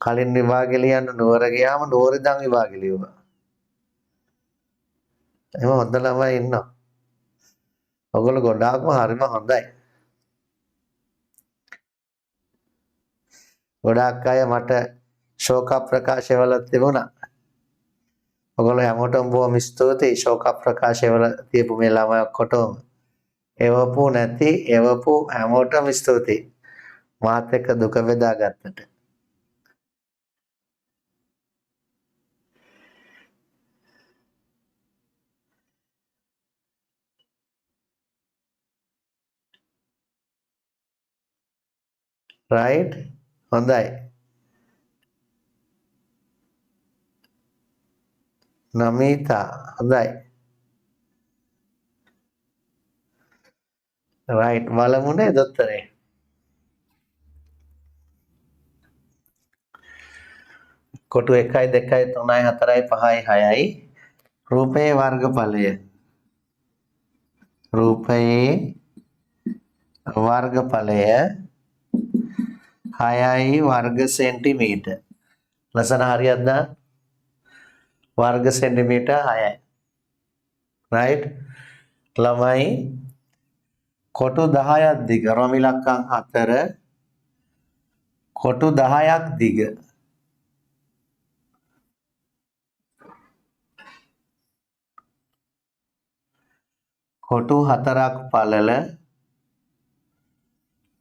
කලින් විභාගේ ලියන්න නුවර ගියාම නුවර ඉඳන් විභාගේ ලියුවා. එහෙම හොඳ ළමයි ඉන්නවා. ඔයගොල්ලෝ ගොඩාක්ම හරිම හොඳයි. ගොඩාක් අය මට ශෝක ප්‍රකාශවල තිබුණා. ඔයගොල්ලෝ හැමෝටම බොහොම ස්තුතියි ශෝක ප්‍රකාශවල තියපු මේ ළමයි ඔක්කොටම. එවපු නැති එවපු හැමෝටම ස්තුතියි. මාත් එක්ක දුක බෙදාගත්තට. right හොඳයි නමිතා හොඳයි right බලමුනේ දොස්තරේ කොටු 1යි 2යි 3යි 4යි 5යි 6යි රූපයේ වර්ගඵලය රූපයේ වර්ගඵලය 6යි වර්ග සෙන්ටිමීටර් ලසන හරියක්ද වර්ග සෙන්ටිමීටර් 6යි right ළමයි කොටු 10ක් දිග රොම ඉලක්කම් 4 කොටු 10ක් දිග කොටු 4ක් පළල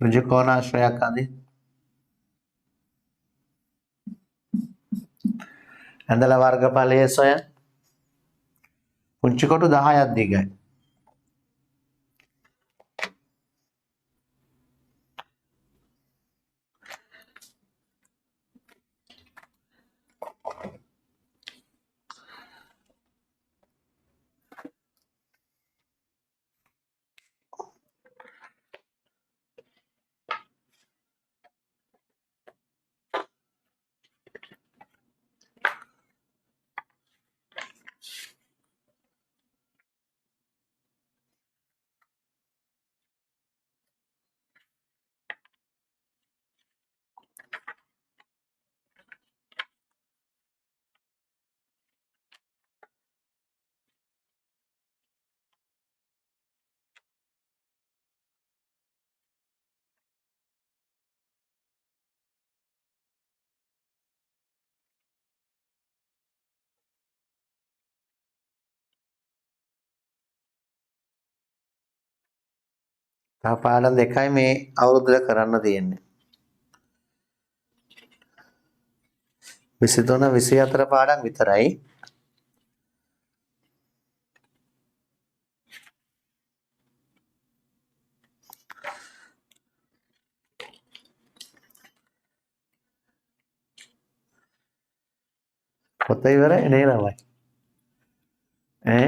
ඍජු කෝණාශ්‍රයක් අඳින් ඇඳලා වර්ගඵලය සොයන් පුංචි කොටු 10ක් දිගයි තව පාඩම් දෙකයි මේ අවුරුද්දට කරන්න තියෙන්නේ 23 24 පාඩම් විතරයි පොත ඉවරයි නේ ළමයි ඈ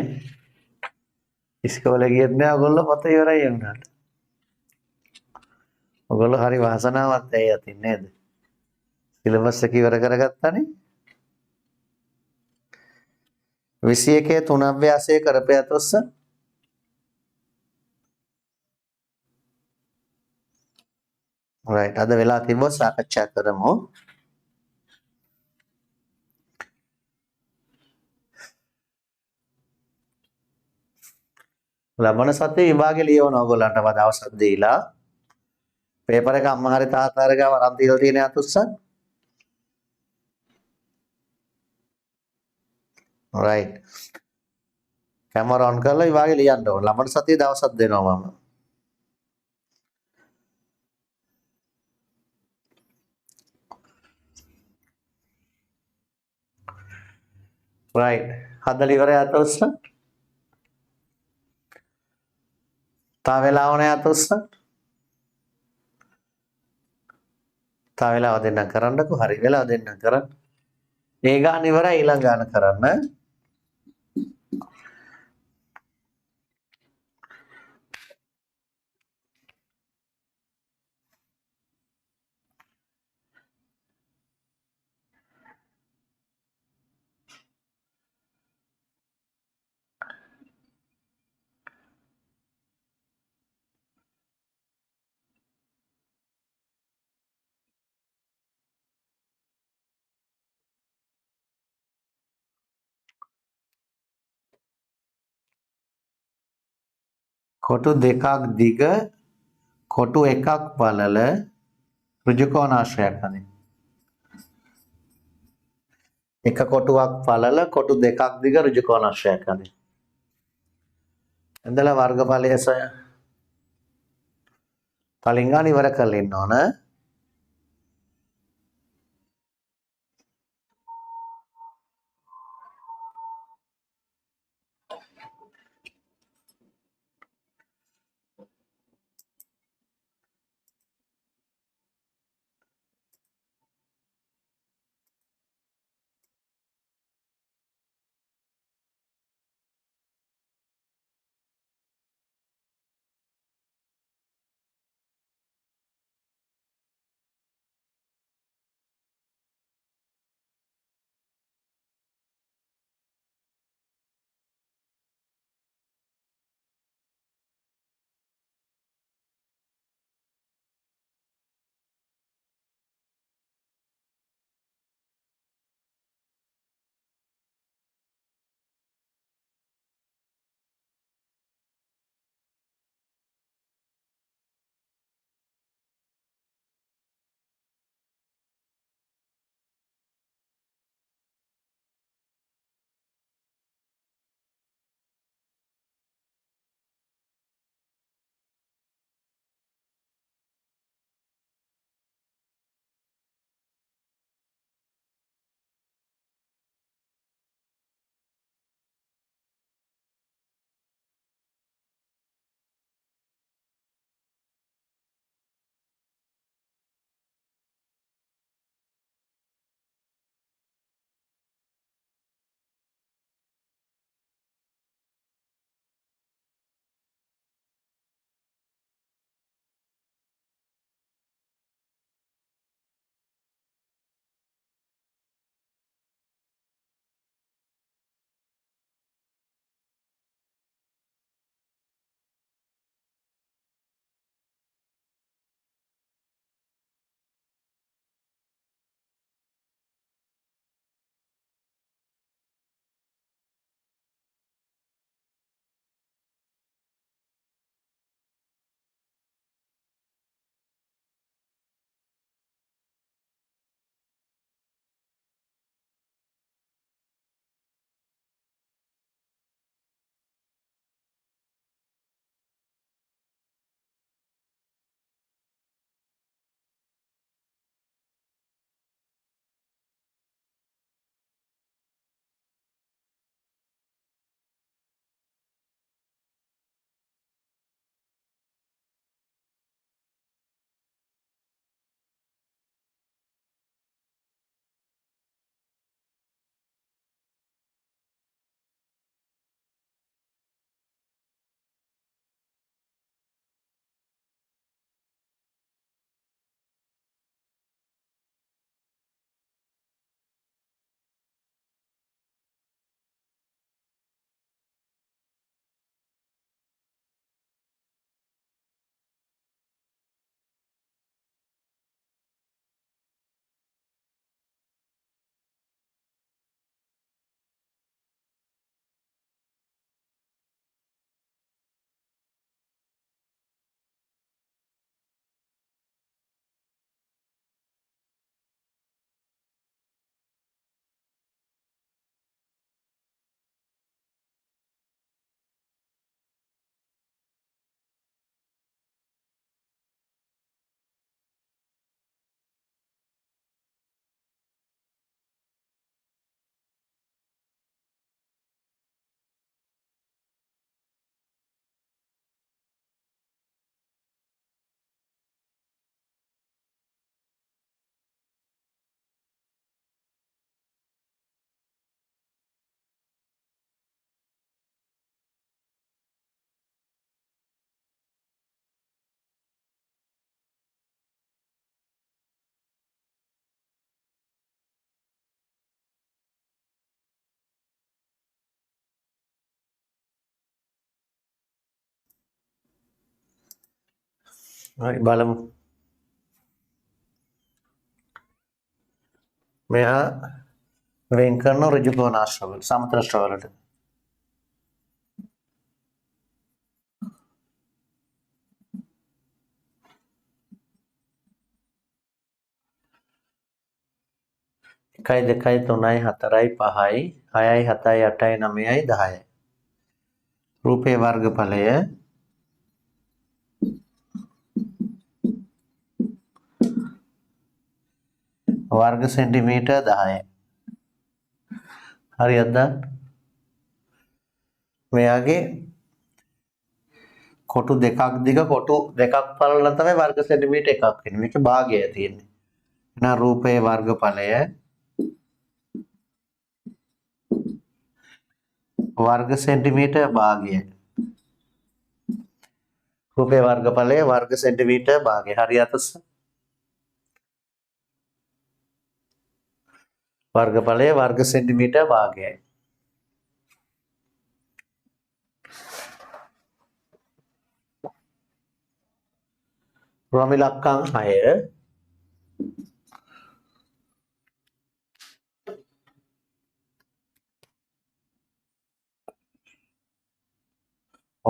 ඉස්කෝලේ ගියත් නෑ ඔයගොල්ලෝ පොත ඉවරයි වුණාට ඔයගොල්ලෝ හරි වාසනාවන්ත ඇයි අතින් නේද සිලබස් එක ඉවර කරගත්තානේ 21 3 අභ්‍යාසය කරපෑතොස්ස right අද වෙලා තිබ්බොත් සාකච්ඡා කරමු ලබන සතියේ විභාගේ ලියවන ඕගොල්ලන්ට මම දවසක් දීලා පේපර් එක අම්මා හරි තාත්තා හරි ගාව අරන් තියලා තියෙන අතුස්සන් right කැමරා ඔන් කරලා විභාගේ ලියන්න ඕන ලබන සතියේ දවසක් දෙනවා මම right හදලා ඉවරයි අතුස්සන් තා වෙලාව නැහැ අතුස්සන් තා වෙලාව දෙන්නම් කරන්නකෝ හරි වෙලාව දෙන්නම් කරන්න මේ ගාන ඉවරයි ඊළඟ ගාන කරන්න කොටු දෙකක් දිග කොටු එකක් පළල ඍජු කෝණාශ්‍රයක් අඳින් එක කොටුවක් පළල කොටු දෙකක් දිග ඍජු කෝණාශ්‍රයක් අඳින් ඇඳලා වර්ගඵලය සොයන් කලින් ගාන ඉවර කරලා ඉන්න ඕන හරි බලමු. මෙහා වෙන් කරන ඍජු කෝණාශ්‍රවල සමතල ශ්‍රවලට. එකයි දෙකයි තුනයි හතරයි පහයි හයයි හතයි අටයි නවයයි 10යි. රූපේ වර්ගඵලය वर्ग सेंटीमीटर 10. හරියද? මෙයාගේ කොටු දෙකක් දිග කොටු දෙකක් පළල තමයි වර්ග සෙන්ටිමීටර එකක් වෙන්නේ. මේක භාගය තියෙන්නේ. එහෙනම් රූපයේ වර්ගඵලය वर्ग सेंटीमीटर भाग्य. रूपे वर्गफले वर्ग सेंटीमीटर भाग्य. हरियातस वर्गफले वर्ग सेंटीमीटर भाग्य. रोमिलक्कांग है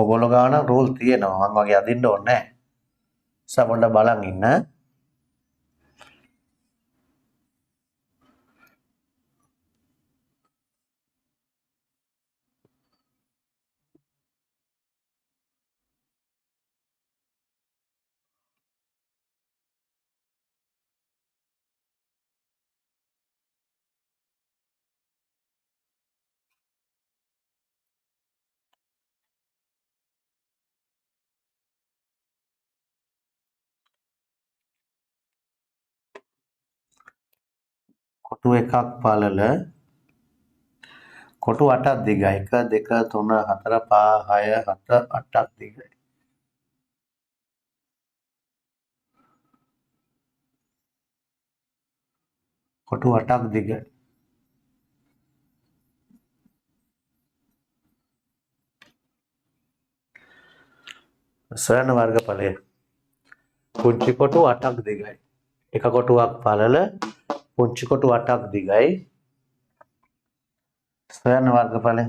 ඔගොල්ලෝ ගාන රූල් තියෙනවා මම වගේ අදින්න ඕනේ නැහැ. සමහරවිට බලන් ඉන්න. කොටු එකක් පළල කොටු 8ක් දිගයි 1 2 3 4 5 6 7 8ක් දිගයි. කොටු 8ක් දිගයි. සොයන වර්ගඵලය පුංචි කොටු 8ක් දිගයි. එක කොටුවක් පළල පුංචි කොටු 8ක් දිගයි. සොයන වර්ගඵලය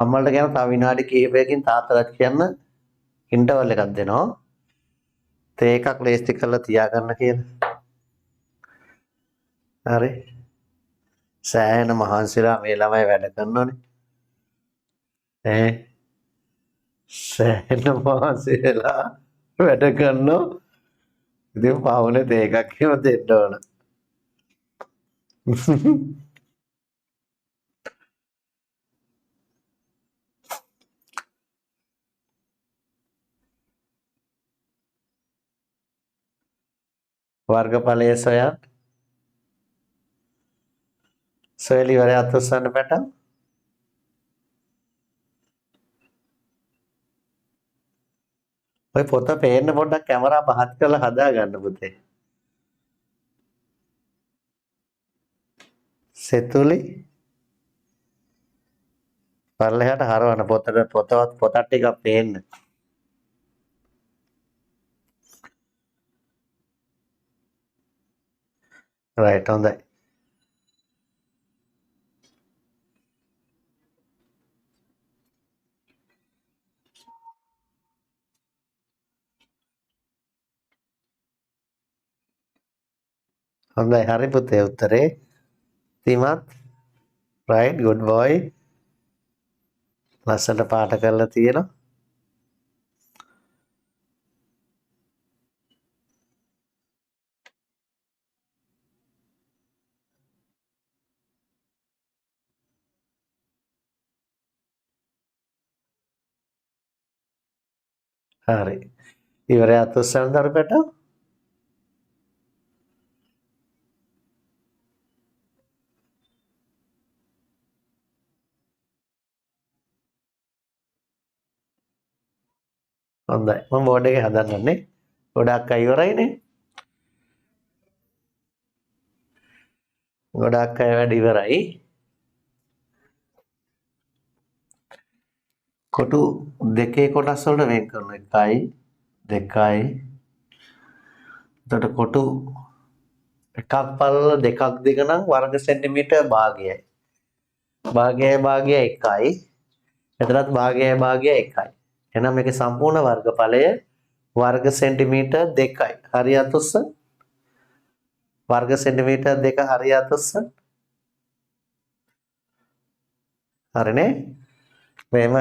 අම්මලට කියන තව විනාඩි කිහිපයකින් තාත්තට කියන්න ඉන්ටර්වල් එකක් දෙනවා. තේ එකක් ලේස්ති කරලා තියාගන්න කියලා. හරි. සෑහෙන මහන්සිලා මේ ළමයි වැඩ කරනෝනේ. සෑහෙන මහන්සිලා වැඩ කරනෝ. ඉතින් පාවුනේ තේ එකක් කියව දෙන්න ඕන. वर्गඵලය සොයන්න. සොයලි වරය අතුස්සන්න පැටව. ඔය පොත පේන්න පොඩ්ඩක් කැමරා පහත් කරලා හදා ගන්න පුතේ. සෙතුලි පල්ලෙහාට හරවන පොතත් ටිකක් පේන්න. රයිට් හොඳයි. හොඳයි හරි පුතේ උත්තරේ. තිමත් right good boy. ලස්සනට පාට කරලා තියෙනවා. හරි. ඉවරය අතුස්සන්න දරු පැටව. හොඳයි මම බෝඩ් එකේ හදන්නනේ. ගොඩක් අය ඉවරයිනේ. ගොඩක් අය වැඩ ඉවරයි. කොටු දෙකේ කොටස් වලට වෙන් කරනවා 1යි 2යි. එතකොට කොටු එකක් පළල දෙකක් දිග නම් වර්ග සෙන්ටිමීටර් භාගයයි. භාගයයි 1යි. එතනත් භාගයයි 1යි. එහෙනම් මේකේ සම්පූර්ණ වර්ගඵලය වර්ග සෙන්ටිමීටර් 2යි. හරියට උස්ස වර්ග සෙන්ටිමීටර් 2 හරියට උස්ස. හරිනේ. මෙහෙම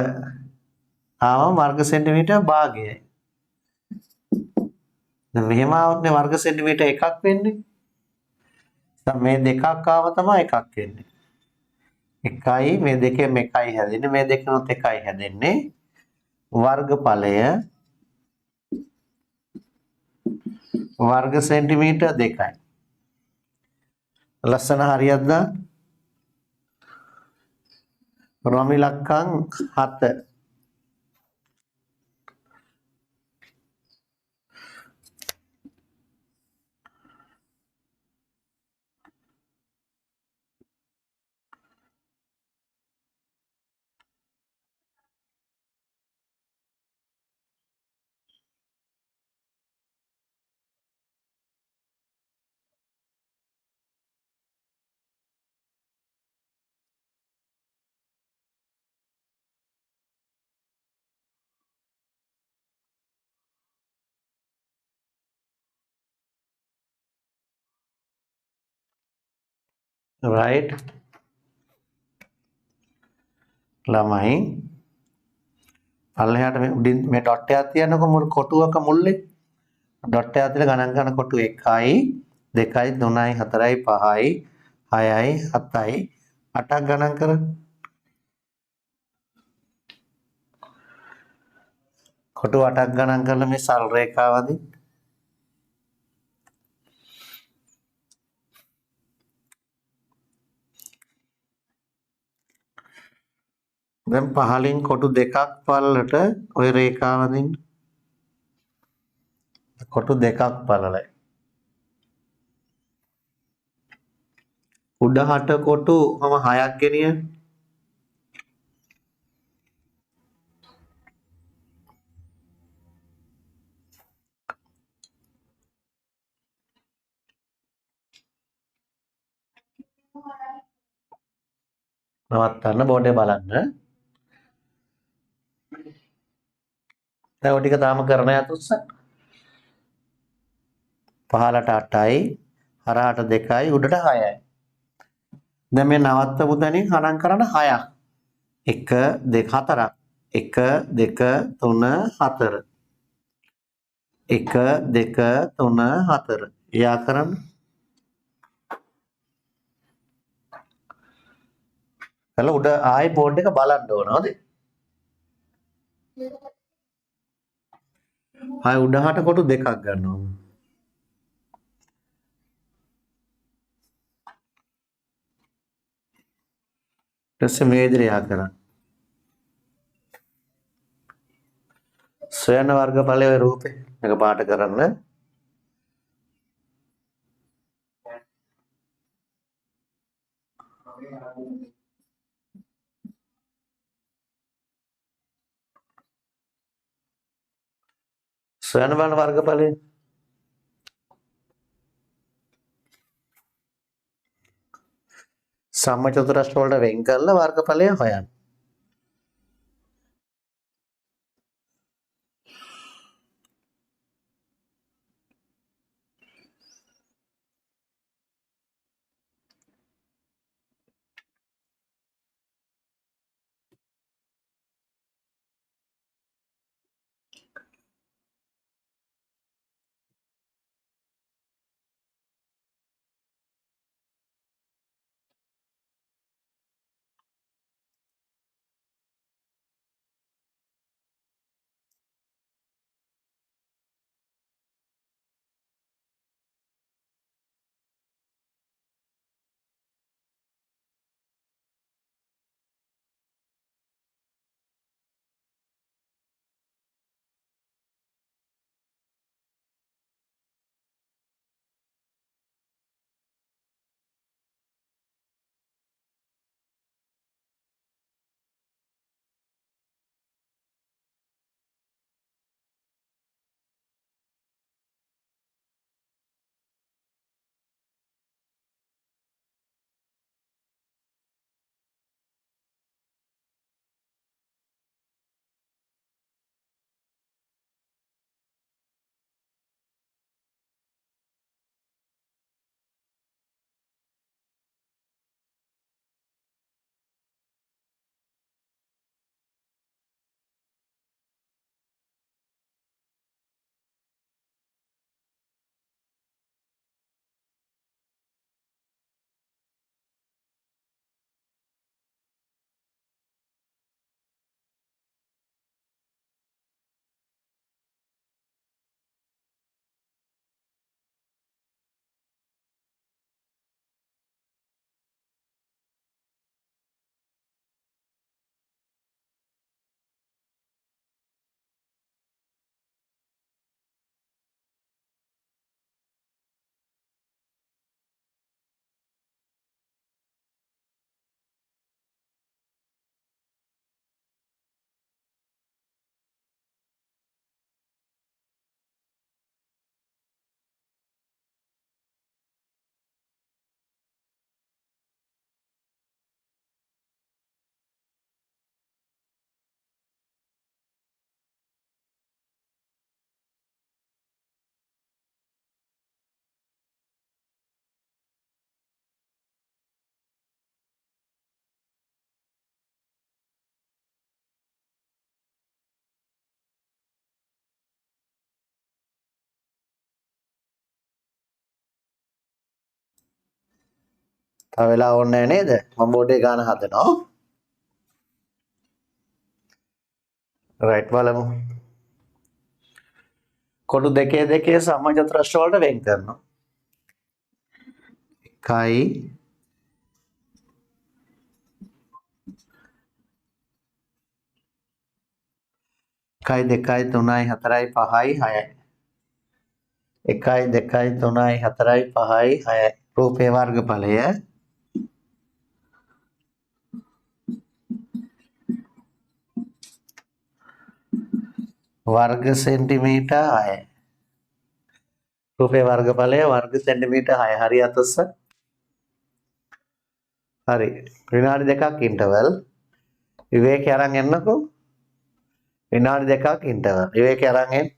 ආවම වර්ග සෙන්ටිමීටර් භාගයයි. දැන් මෙහෙම આવොත්නේ වර්ග සෙන්ටිමීටර් එකක් වෙන්නේ. දැන් මේ දෙකක් ආව තමයි එකක් වෙන්නේ. එකයි මේ දෙකෙන් එකයි හැදෙන්නේ. මේ දෙකෙනුත් එකයි හැදෙන්නේ. වර්ගඵලය වර්ග සෙන්ටිමීටර් 2යි. ලස්සන හරියක්ද? රෝම ඉලක්කම් 7. right. ළමයි පල්ලෙහාට මේ උඩින් මේ ඩොට් එකක් තියන්නකො මුල් කොටුවක මුල්ලේ ඩොට් එකක් තියලා ගණන් කරන කොටු 1යි 2යි 3යි 4යි 5යි 6යි 7යි 8ක් ගණන් කරන්න. කොටු 8ක් ගණන් කරලා මේ සල් රේඛාව අදින්න. දැන් පහලින් කොටු දෙකක් පල්ලට ওই රේඛාව අදින්න. කොටු දෙකක් පළලයි. උඩහට කොටු මම 6ක් ගෙනියන. නවත්තන්න බෝඩේ බලන්න. දැන් ඔය ටික තාම කරන යතුස්ස. පහලට 8යි, හරහාට 2යි, උඩට 6යි. දැන් මේ නවත්තපු තැනින් ගණන් කරන්න 6ක්. 1 2 4ක්. 1 2 3 4. 1 2 3 4. එයා කරන්න. කළා උඩ ආයි බෝඩ් එක බලන්න ඕන හොඳේ. ආයි උඩහට කොටු දෙකක් ගන්නවා. ඊට පස්සේ මේ විදිහට එයා කරන්න. සොයන වර්ගඵලයේ රූපේ එක පාට කරන්න. සොයන බලන වර්ගඵලයේ සම්මචතුරස්‍ර වලට වෙන් කරලා වර්ගඵලය හොයන්න. තව වෙලා ඕනේ නැහැ නේද? මම බෝඩ් එක ගන්න හදනවා. රයිට් බලමු. කොටු දෙකේ දෙකේ සමචතුරස්‍ර වලට වෙන් කරනවා. 1යි 1යි 2යි 3යි 4යි 5යි 6යි 1යි 2යි 3යි 4යි 5යි 6යි රූපේ වර්ගඵලය वर्ग सेंटीमीटर 6යි රූපේ වර්ගඵලය वर्ग सेंटीमीटर 6යි හරි අතස්ස හරි විනාඩි දෙකක් ඉන්ටර්වල් විවේකී අරන් එන්නකෝ විනාඩි දෙකක් ඉන්ටර්වල් විවේකී අරන් එන්න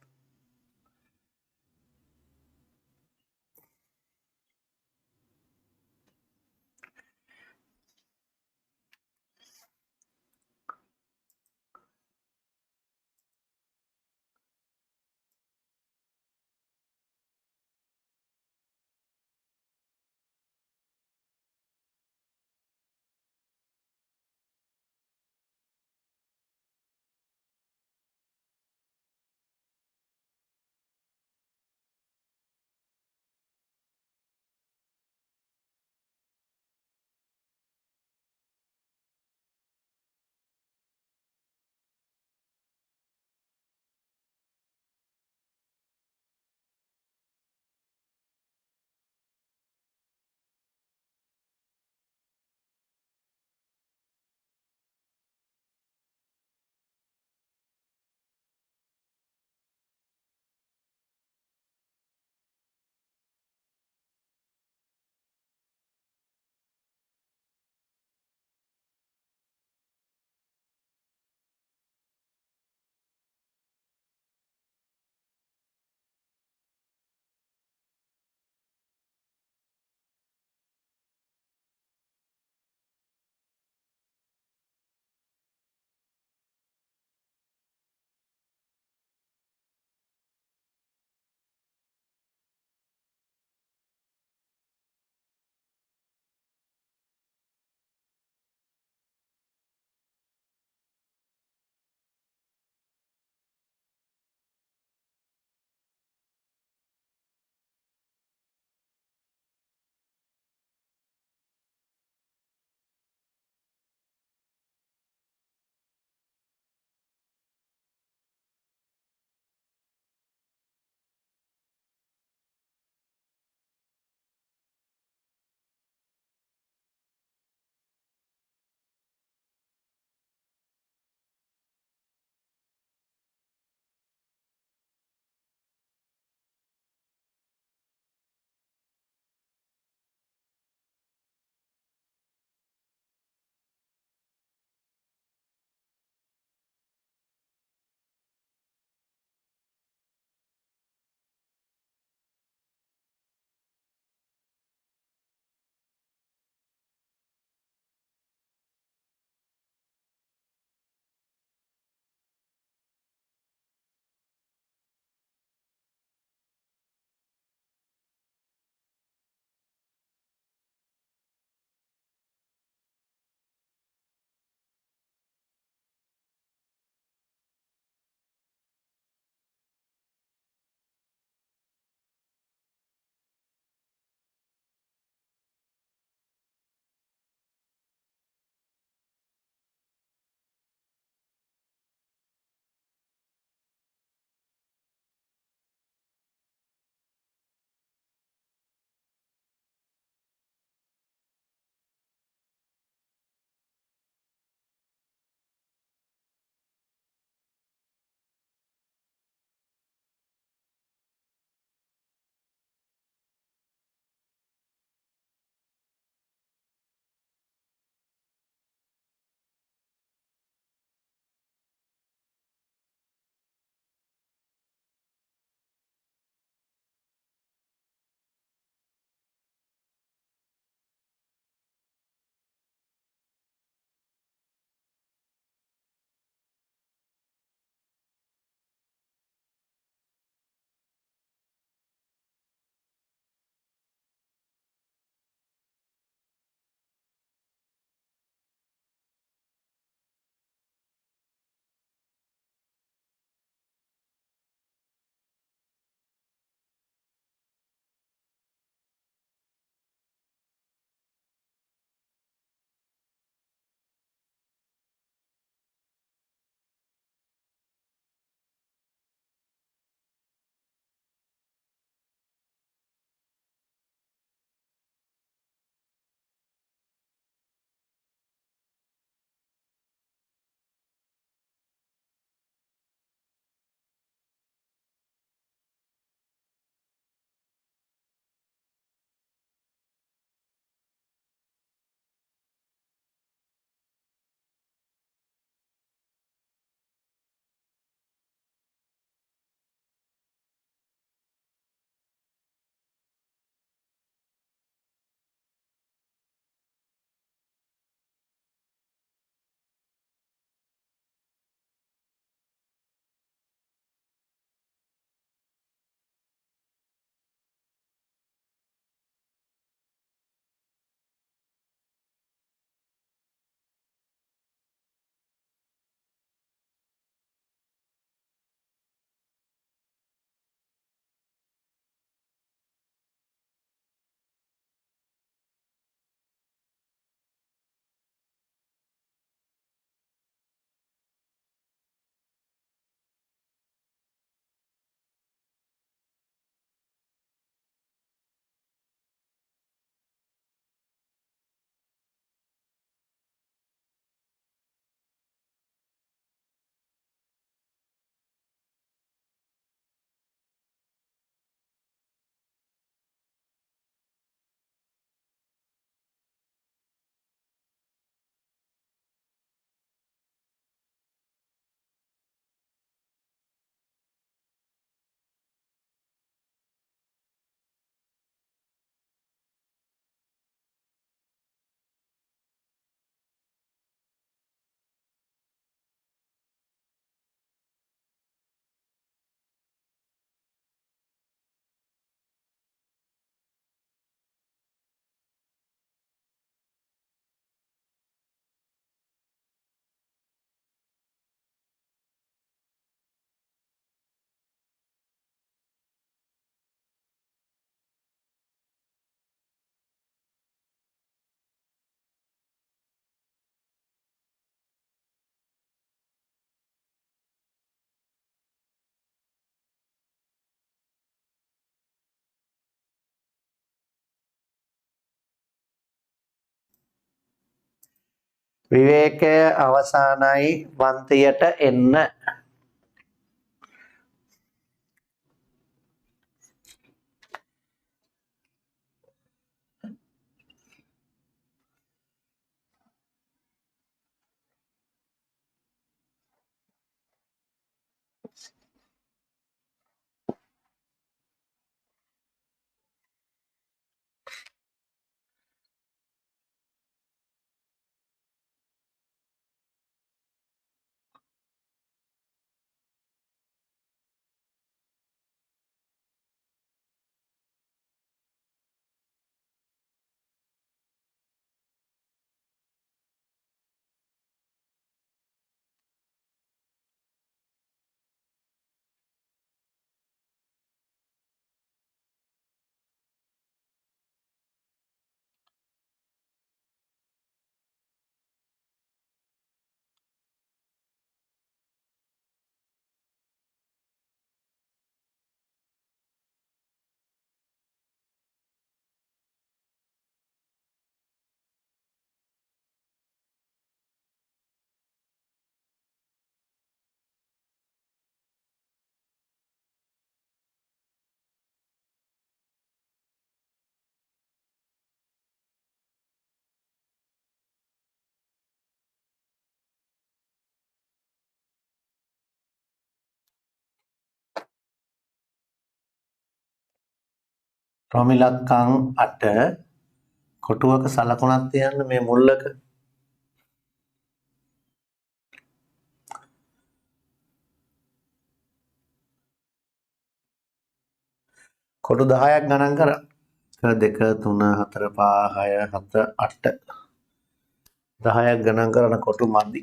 විවේකය අවසానයි පන්තියට එන්න. ප්‍රමිලක්කං 8 කොටුවක සලකුණක් තියන්න මේ මුල්ලක. කොටු 10ක් ගණන් කරන්න. 1 2 3 4 5 6 7 8 10ක් ගණන් කරන කොටු මදි.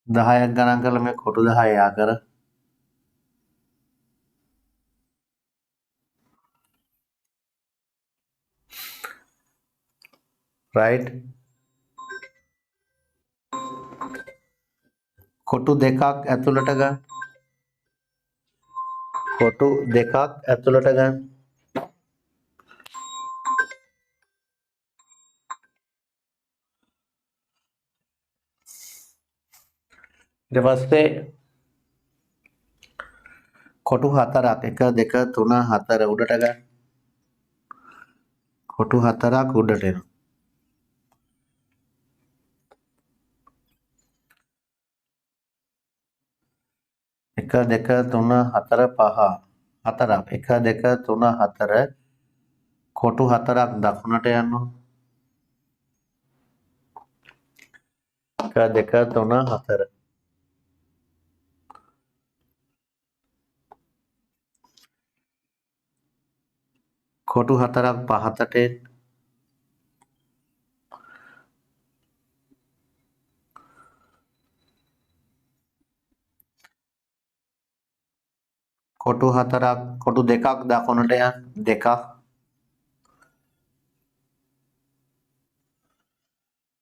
දහයක් ගණන් කරලා මේ කොටු 10 යා කර. right. කොටු දෙකක් ඇතුළට ගන්න. කොටු දෙකක් ඇතුළට ගන්න. ඊට පස්සේ කොටු හතරක් 1 2 3 4 උඩට ගන්න. කොටු හතරක් උඩට එනවා. 1 2 3 4 5 හතරක් 1 2 3 4 කොටු හතරක් දකුණට යනවා. 1 2 3 4 කොටු හතරක් පහතට එන්න. කොටු හතරක් කොටු දෙකක් දකුණට යන්න. දෙකක්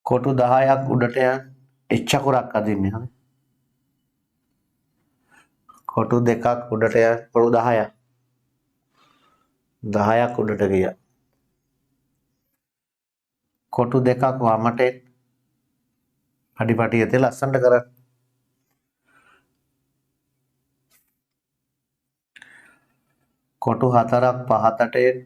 කොටු 10ක් උඩට යන්න. එච්චකුරක් අදින්නේ හරි. කොටු දෙකක් උඩට යන්න. කොටු 10ක් 10ක් උඩට ගියා. කොටු දෙකක් වමට එන්න. අඩිපටිය තියලා ලස්සනට කරන්න. කොටු හතරක් පහතට එන්න.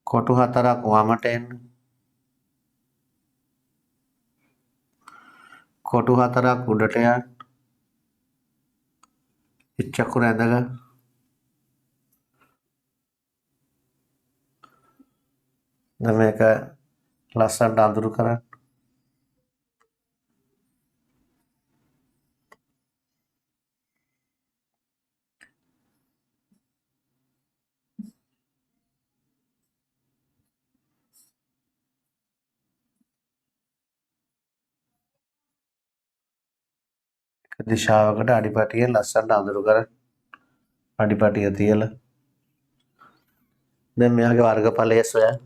කොටු හතරක් වමට එන්න. කොටු හතරක් උඩට යන්න. ඉච්චකුර ඇදගන්න. දැන් මේක ලස්සනට අඳුරු කරන්න. දිශාවකට අඩිපටියෙන් ලස්සනට අඳුරු කරන්න. අඩිපටිය තියලා දැන් මෙයාගේ වර්ගඵලය සොයන්න.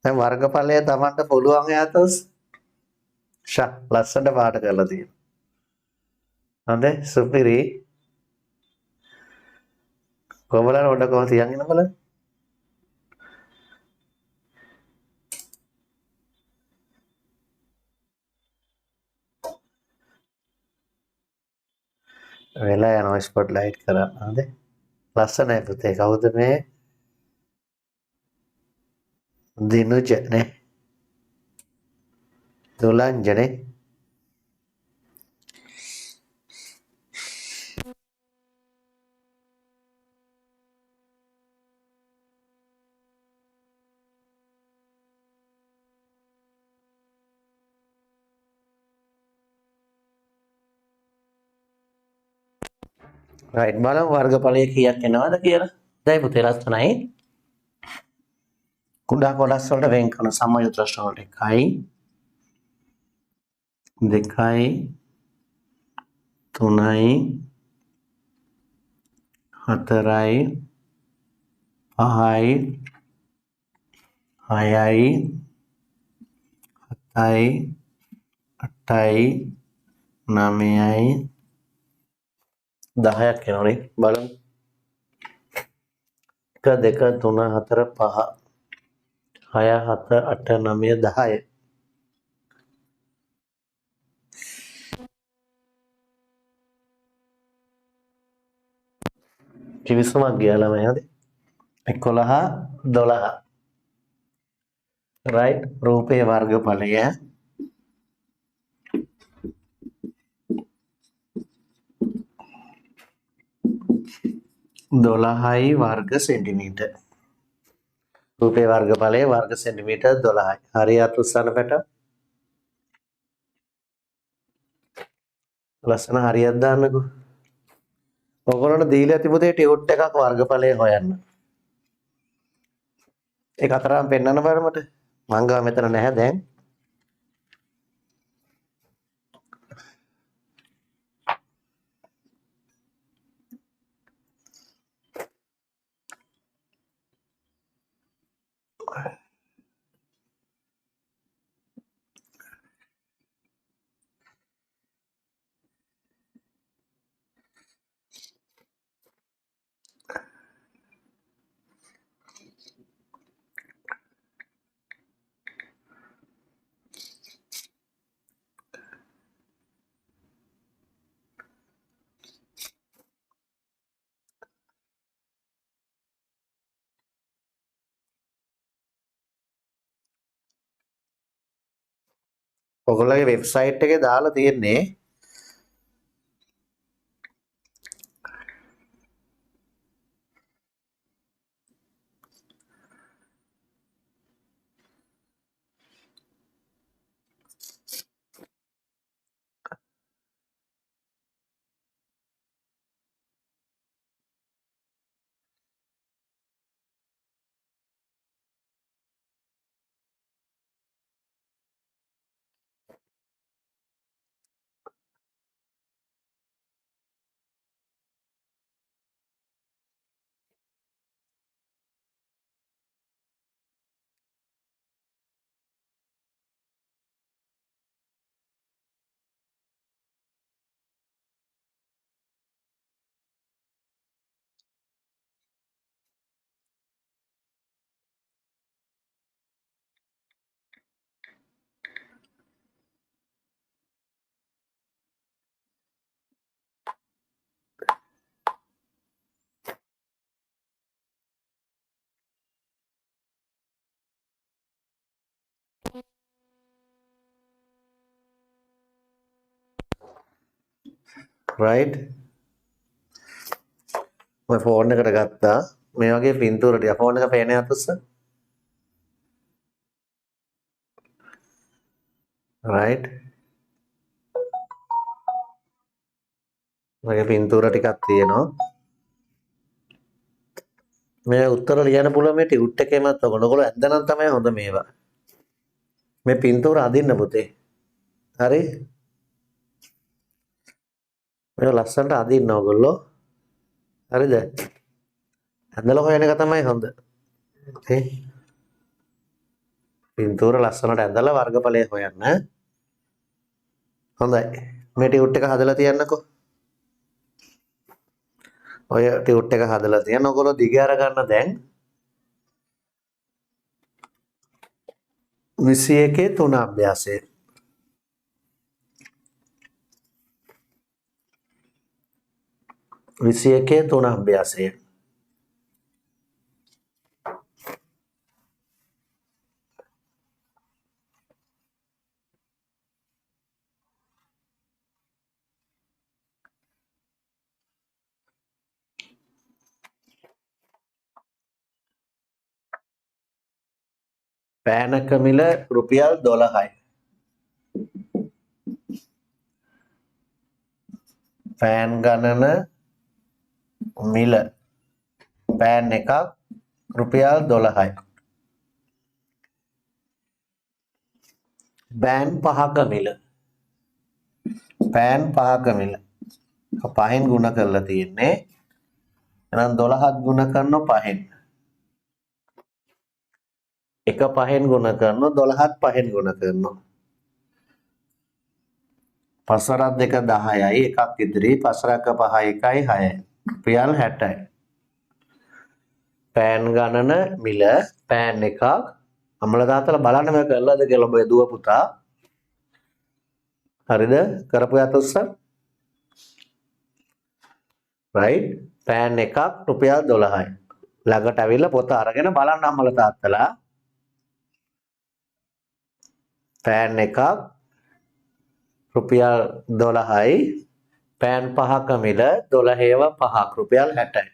දැන් වර්ගඵලය තමන්ට පුළුවන් යාතොස් ලස්සනට පාට කරලා තියෙනවා. හොඳයි සුපිරි. කොහොමද ඔන්න කොහොම තියන් ඉන්න බලන්න. වෙලා යනවා ස්පොට් ලයිට් කරන්න. හොඳයි. ලස්සනයි පුතේ. කවුද මේ? දිනුජ නේ. දුලංජනේ. රයිට් බලමු වර්ගඵලය කීයක් එනවද කියලා. දැන් පුතේ ලස්සනයි. කුඩා කොටස් වලට වෙන් කරන සමයුත් ප්‍රශ්න වලට 1යි 2යි 3යි 4යි 5යි 6යි 7යි 8යි 9යි 10ක් එනවනේ බලමු. 1 2 3 4 5 6 7 8 9 10 කිවිසුමක් ගියා ළමයි. හරි 11 12 රයිට්. රූපයේ වර්ගඵලය 12යි වර්ග සෙන්ටිමීටර්. රූපයේ වර්ගඵලය වර්ග සෙන්ටිමීටර් 12යි. හරියට උස්සන්න පැට. ලස්සන හරියක් දාන්නකෝ. ඔයගොල්ලන්ට දීලා තිබුණේ ටියුට් එකක් වර්ගඵලය හොයන්න. ඒක අතරම පෙන්වන්න බෑ මට. මං ගාව මෙතන නැහැ දැන්. ඔයගොල්ලෝගේ වෙබ්සයිට් එකේ දාලා තියෙන්නේ රයිට්. මම ෆෝන් එකට ගත්තා. මේ වගේ පින්තූර ටික ෆෝන් එක පේන යතුස්ස. රයිට්. මගේ පින්තූර ටිකක් තියෙනවා. මේ උත්තර ලියන්න පුළුවන් මේ ටියුට් එකේමත් ඔයගොල්ලෝ ඇද්දනම් තමයි හොඳ මේවා. මේ පින්තූර අදින්න පුතේ. හරි. මේ ලස්සනට අදින්න ඔයගොල්ලෝ. හරිද? ඇඳලා හොයන එක තමයි හොඳ. ඕකේ. පින්තූර ලස්සනට ඇඳලා වර්ගඵලය හොයන්න. හොඳයි. මේ ටියුට් එක හදලා තියන්නකෝ. ඔය ටියුට් එක හදලා තියන්න. ඔයගොල්ලෝ දිග අර ගන්න දැන් 21 3 අභ්‍යාසය. විසියකේ 3 අභ්‍යාසය. පෑනක මිල රුපියල් 12යි. පෑන් ගණන මිල පෑන් එකක් රුපියල් 12යි. පෑන් පහක මිල පෑන් පහක මිල පහෙන් ගුණ කරලා තියෙන්නේ. එහෙනම් 12ත් ගුණ කරනවා 5න්. එක පහෙන් ගුණ කරනවා 12ත් පහෙන් ගුණ කරනවා. පස්වරක් දෙක 10යි එකක් ඉදිරි පස්වරක 5 1යි 6යි රුපියල් 60යි. පෑන් ගණන මිල පෑන් එකක් අම්මලා තාත්තලා බලන්න මේ කරලාද කියලා ඔබ දුව පුතා. හරිද? කරපු යත උස්සන්. රයිට්. පෑන් එකක් රුපියල් 12යි. ළඟට ඇවිල්ලා පොත අරගෙන බලන්න අම්මලා තාත්තලා. පෑන් එකක් රුපියල් 12යි. පෑන් පහක මිල 12ව 5ක් රුපියල් 60යි.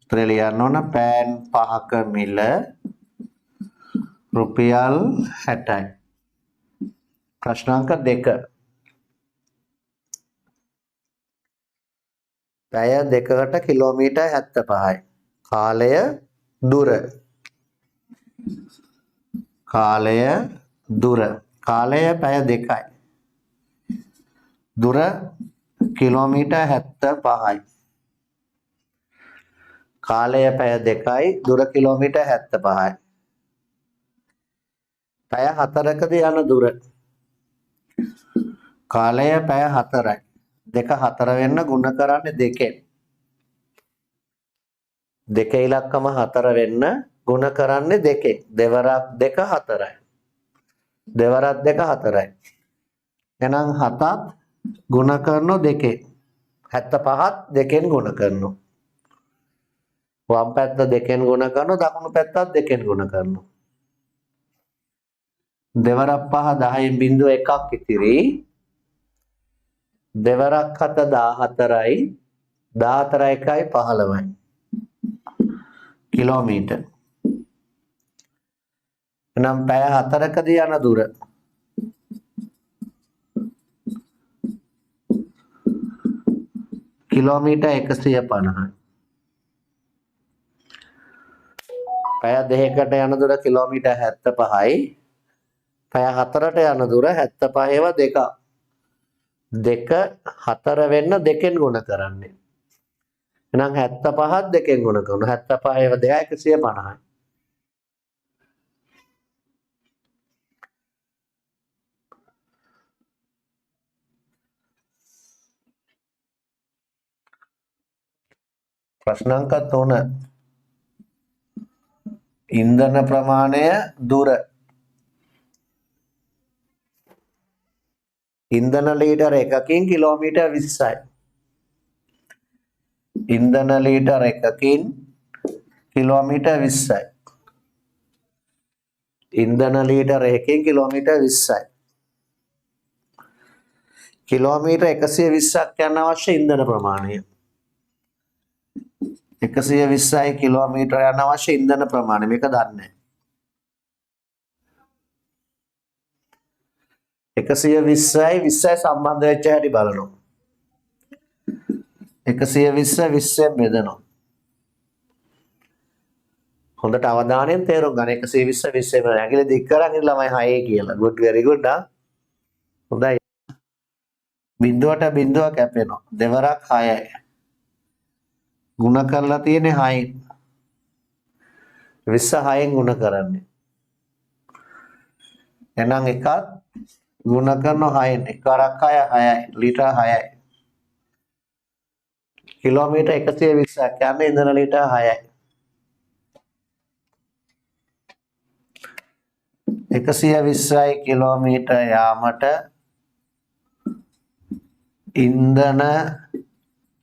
උත්තර ලියන්න ඕන පෑන් පහක මිල රුපියල් 60යි. ප්‍රශ්න අංක 2. පැය දෙකකට කිලෝමීටර් 75යි. කාලය දුර. කාලය දුර. කාලය පැය දෙකයි. දුර කිලෝමීටර් 75යි. කාලය පැය දෙකයි දුර කිලෝමීටර් 75යි. පැය 4කදී යන දුර. කාලය පැය 4යි. දෙක 4 වෙන්න ගුණ කරන්නේ 2ෙන්. දෙක ඉලක්කම 4 වෙන්න ගුණ කරන්නේ 2ෙන්. දෙවරක් 2 4යි. දෙවරක් 2 4යි. එහෙනම් 7ත් ගුණ කරනවා 2ෙන්. 75ත් 2ෙන් ගුණ කරනවා. වම් පැත්ත 2ෙන් ගුණ කරනවා දකුණු පැත්තත් 2ෙන් ගුණ කරනවා. දෙවරක් 5 10න් බිංදුව එකක් ඉතිරි. දෙවරක් 7 14යි 14 1යි 15යි. කිලෝමීටර්. එනම් පැය 4කදී යන දුර. කිලෝමීටර් 150යි. පැය 2කට යන දුර කිලෝමීටර් 75යි. පැය 4ට යන දුර 75ව 2. 2 4 වෙන්න 2ෙන් ගුණ කරන්නේ. එහෙනම් 75ත් 2ෙන් ගුණ කරනවා. 75ව 2 150යි. ප්‍රශ්න අංක 3. ඉන්ධන ප්‍රමාණය දුර. ඉන්ධන ලීටර එකකින් කිලෝමීටර් 20යි. ඉන්ධන ලීටර එකකින් කිලෝමීටර් 20යි. ඉන්ධන ලීටර එකකින් කිලෝමීටර් 20යි. කිලෝමීටර් 120ක් යන අවශ්‍ය ඉන්ධන ප්‍රමාණය. 120යි කිලෝමීටර යන අවශ්‍ය ඉන්ධන ප්‍රමාණය මේක දන්නේ. 120යි 20යි සම්බන්ධ වෙච්ච හැටි බලනවා. 120 20ෙන් බෙදනවා. හොඳට අවධානයෙන් තේරුම් ගන්න. 120 20ෙන් ඇඟිලි දික් කරන් ඉන්න ළමයි 6 කියලා. good very good ආ. හොඳයි. බිඳුවට බිඳුව කැපෙනවා. දෙවරක් 6යි. ගුණ කරලා තියෙන්නේ 6න්. 20 6න් ගුණ කරන්නේ. එහෙනම් එකක් ගුණ කරනවා 6න්. එකවරක් 6 6යි. ලීටර් 6යි. කිලෝමීටර් 120ක් යන්නේ ඉන්ධන ලීටර් 6යි. 120යි කිලෝමීටර් යාමට ඉන්ධන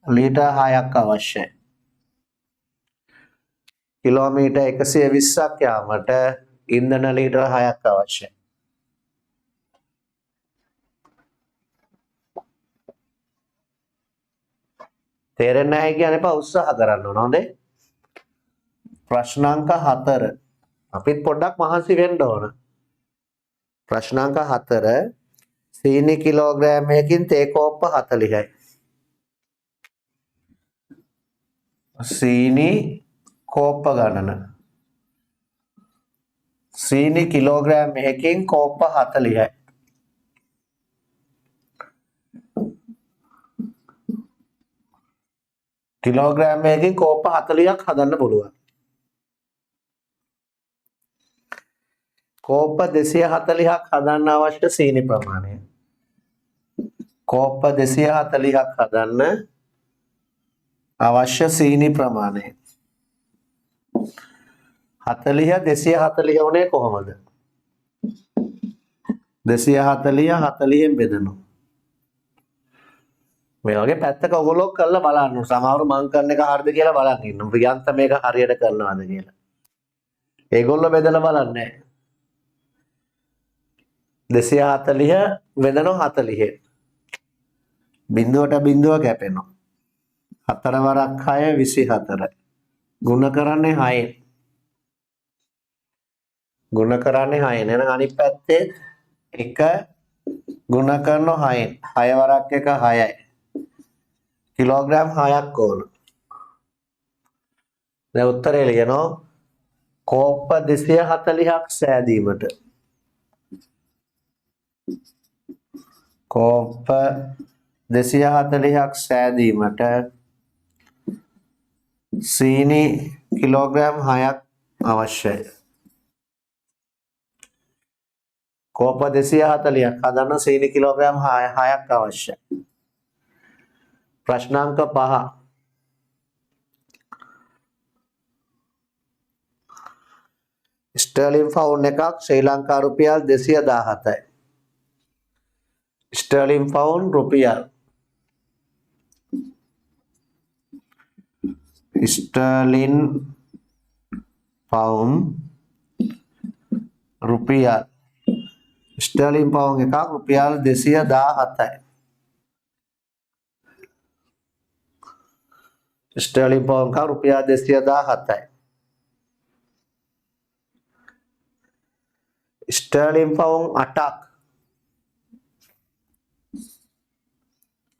ලීටර් 6ක් අවශ්‍යයි. කිලෝමීටර් 120ක් යාමට ඉන්ධන ලීටර් 6ක් අවශ්‍යයි. තේරෙන්නේ නැහැ කියන්නේ එපා උත්සාහ කරන්න ඕන හොඳේ. ප්‍රශ්නාංක 4. අපිත් පොඩ්ඩක් මහන්සි වෙන්න ඕන. ප්‍රශ්නාංක 4 සීනි කිලෝග්‍රෑමයකින් තේ කෝප්ප 40යි. සීනි කෝප්ප ගණන. සීනි කිලෝග්‍රෑමයකින් කෝප්ප 40යි. කිලෝග්‍රෑමයකින් කෝප්ප 40ක් හදන්න පුළුවන්. කෝප්ප 240ක් හදන්න අවශ්‍ය සීනි ප්‍රමාණය. කෝප්ප 240ක් හදන්න අවශ්‍ය සීනි ප්‍රමාණය. 40 240 උනේ කොහොමද? 240 40ෙන් බෙදනවා. මේ වගේ පැත්තක ඔයගොල්ලෝ කරලා බලන්න. සමහරව මං කරන එක හරියද කියලා බලන් ඉන්නවා. ප්‍රියන්ත මේක හරියට කරනවද කියලා. ඒගොල්ලෝ බෙදලා බලන්නේ. 240 වෙදනවා 40. බිඳුවට බිඳුව කැපෙනවා. 4 වරක් 6 24. ගුණ කරන්නේ 6. ගුණ කරන්නේ 6. එහෙනම් අනිත් පැත්තේ 1 ගුණ කරනවා 6. 6 වරක් 1 6යි. කිලෝග්‍රෑම් 6ක් ඕන. දැන් උත්තරේ ලියනවා කෝප්ප 240ක් සෑදීමට. කෝප්ප 240ක් සෑදීමට සීනි කිලෝග්‍රෑම් 6ක් අවශ්‍යයි. කෝප්ප 240ක් හදන්න සීනි කිලෝග්‍රෑම් 6ක් අවශ්‍යයි. ප්‍රශ්නාංක 5. ස්ටර්ලින් ෆවුන් එකක් ශ්‍රී ලංකා රුපියල් 217යි. ස්ටර්ලින් ෆවුන් රුපියල් ස්ටර්ලින් පවුන් රුපියල් ස්ටර්ලින් පවුන් එකක් රුපියල් 217යි. ස්ටර්ලින් පවුන් එකක් රුපියල් 217යි. ස්ටර්ලින් පවුන් 8ක්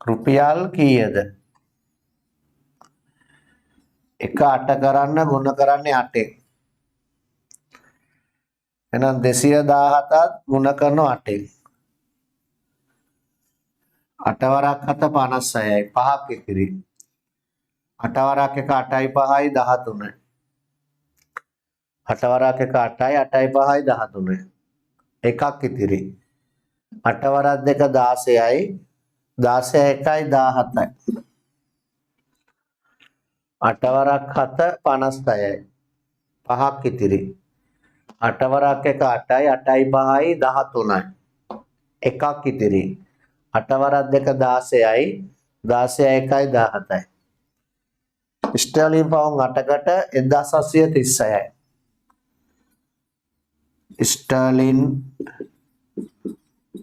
රුපියල් කීයද? එක 8 කරන්න ගුණ කරන්නේ 8ෙන්. එහෙනම් 217ත් ගුණ කරනවා 8ෙන්. 8 වරක් 7 56යි. 5ක් ඉතිරි. 8 වරක් 1 8යි 5යි 13යි. 8 වරක් 1 8යි 8යි 5යි 13යි. එකක් ඉතිරි. 8 වරක් 2 16යි 16 1යි 17යි. 8 වරක් 7 56යි. 5ක් ඉතිරි. 8 වරක් 1 8යි 8යි 5යි 13යි. එකක් ඉතිරි. 8 වරක් 2 16යි 16 1යි 17යි. ස්ටර්ලින් පවුන් 8කට 1736යි. ස්ටර්ලින්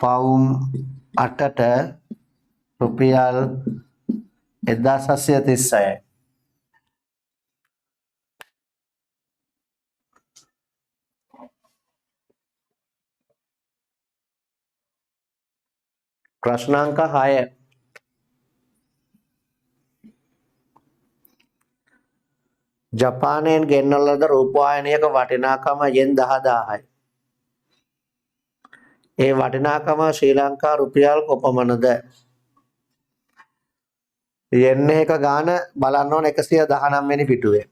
පවුන් 8ට රුපියල් 1736යි. ප්‍රශ්නාංක 6. ජපානයෙන් ගෙන්නන ලද රූපවාහිනියක වටිනාකම යෙන් 10000යි. ඒ වටිනාකම ශ්‍රී ලංකා රුපියල් කොපමණද? යෙන් එක ගාන බලන්න ඕන 119 වෙනි පිටුවේ.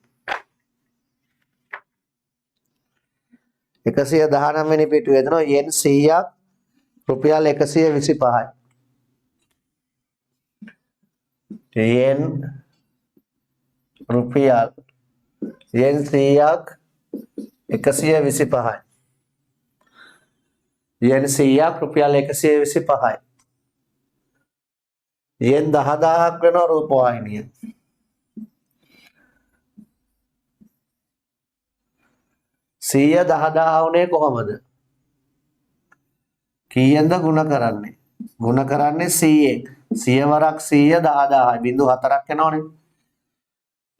119 වෙනි පිටුවේ දෙනවා yen 100ක් රුපියල් 125යි. yen රුපියල් yen 100ක් 125යි. yen 100ක් රුපියල් 125යි. yen 10000ක් වෙනවා රූපවාහිනිය. 100 10000 උනේ කොහමද? කීයෙන්ද ගුණ කරන්නේ? ගුණ කරන්නේ 100ෙන්. 100 වරක් 100 10000යි. බිංදු 4ක් එනවනේ.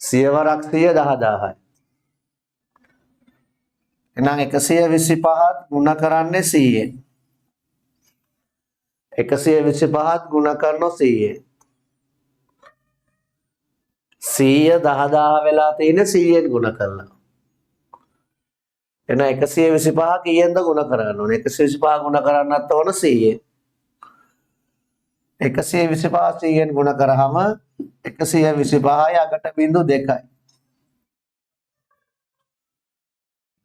100 වරක් 100 10000යි. එහෙනම් 125ත් ගුණ කරන්නේ 100ෙන්. 125ත් ගුණ කරනවා 100ෙන්. 100 10000 වෙලා තියෙන්නේ 100ෙන් ගුණ කරලා. එහෙනම් 125 කීයෙන්ද ගුණ කරන්න ඕනේ? 125 ගුණ කරන්නත් ඕන 100ෙන්. 125 100ෙන් ගුණ කරාම 125යි අගට බිංදු 2යි.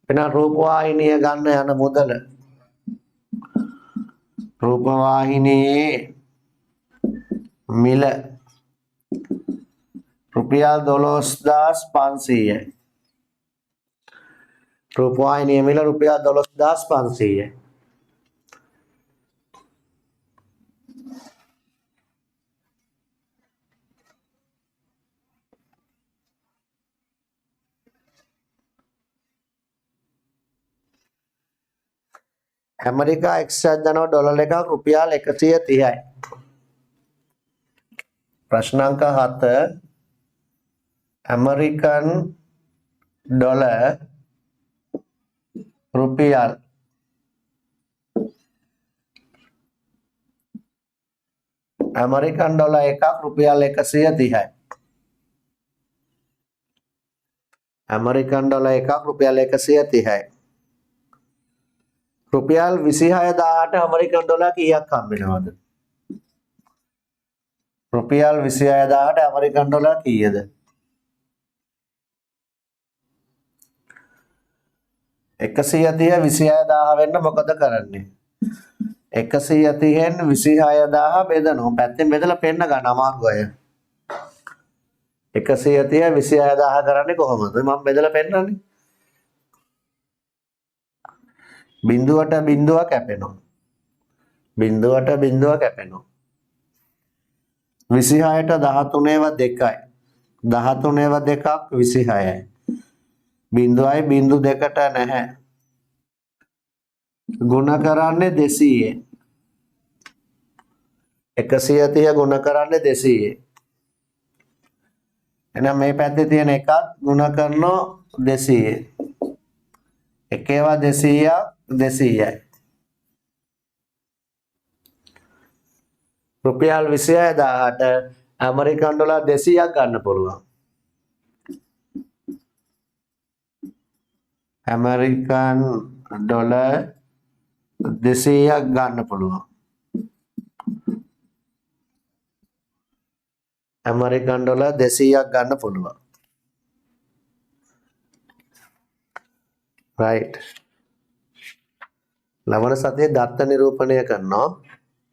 එහෙනම් රූපවාහිනිය ගන්න යන මුදල රූපවාහිනියේ මිල රුපියල් 12500යි. රූපවාහිනියේ මිල රුපියල් 12500යි. ඇමරිකා එක්සත් ජනපද ඩොලර් එකක් රුපියල් 130යි. ප්‍රශ්න අංක 7 ඇමරිකන් ඩොලර් රුපියල් ඇමරිකන් ඩොලර් එකක් රුපියල් 130යි. ඇමරිකන් ඩොලර් එකක් රුපියල් 130යි. රුපියල් 26000ට ඇමරිකන් ඩොලර් කීයක් හම්බ වෙනවද? රුපියල් 26000ට ඇමරිකන් ඩොලර් කීයද? 130 26000 වෙන්න මොකද කරන්නේ? 130න් 26000 බෙදනවා. පැත්තෙන් බෙදලා පෙන්න ගන්න අමාරු අය. 130 26000 කරන්නේ කොහොමද? මම බෙදලා පෙන්නන්නේ. බිංදුවට බිංදුව කැපෙනවා. බිංදුවට බිංදුව කැපෙනවා. 26ට 13ව 2යි. 13ව 2ක් 26යි. බිංදුවයි බිංදු දෙකට නැහැ. ගුණ කරන්නේ 200ෙන්. 130 ගුණ කරන්නේ 200ෙන්. එහෙනම් මේ පැත්තේ තියෙන එකත් ගුණ කරනවා 200ෙන්. එකේව 200ක් 200යි. රුපියල් 26000ට ඇමරිකන් ඩොලර් 200ක් ගන්න පුළුවන්. ඇමරිකන් ඩොලර් 200ක් ගන්න පුළුවන්. ඇමරිකන් ඩොලර් 200ක් ගන්න පුළුවන්. right. ලබන සතියේ දත්ත නිරූපණය කරනවා.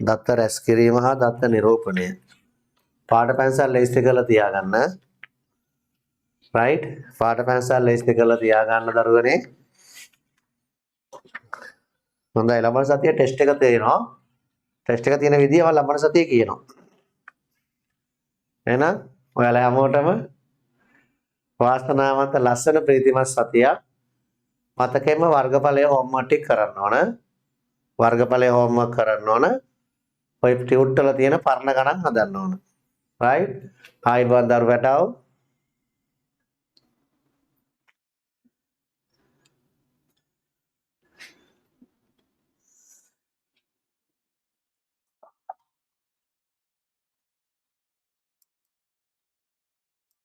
දත්ත රැස් කිරීම හා දත්ත නිරූපණය. පාට පැන්සල් ලේස්ති කරලා තියාගන්න. right. පාට පැන්සල් ලේස්ති කරලා තියාගන්න දරුවනේ. හොඳයි ලබන සතියේ ටෙස්ට් එක තියෙනවා. ටෙස්ට් එක තියෙන විදිය මම ලබන සතියේ කියනවා. එහෙනම් ඔයාලා හැමෝටම වාසනාවන්ත ලස්සන ප්‍රීතිමත් සතියක්. මතකෙම වර්ගඵලයේ හෝම්වර්ක් ටික කරන්න ඕන. වර්ගඵලයේ හෝම්වර්ක් කරන්න ඕන. ඔය ටියුට් වල තියෙන පරණ ගණන් හදන්න ඕන. right. ආයිබෝන් දරුවටව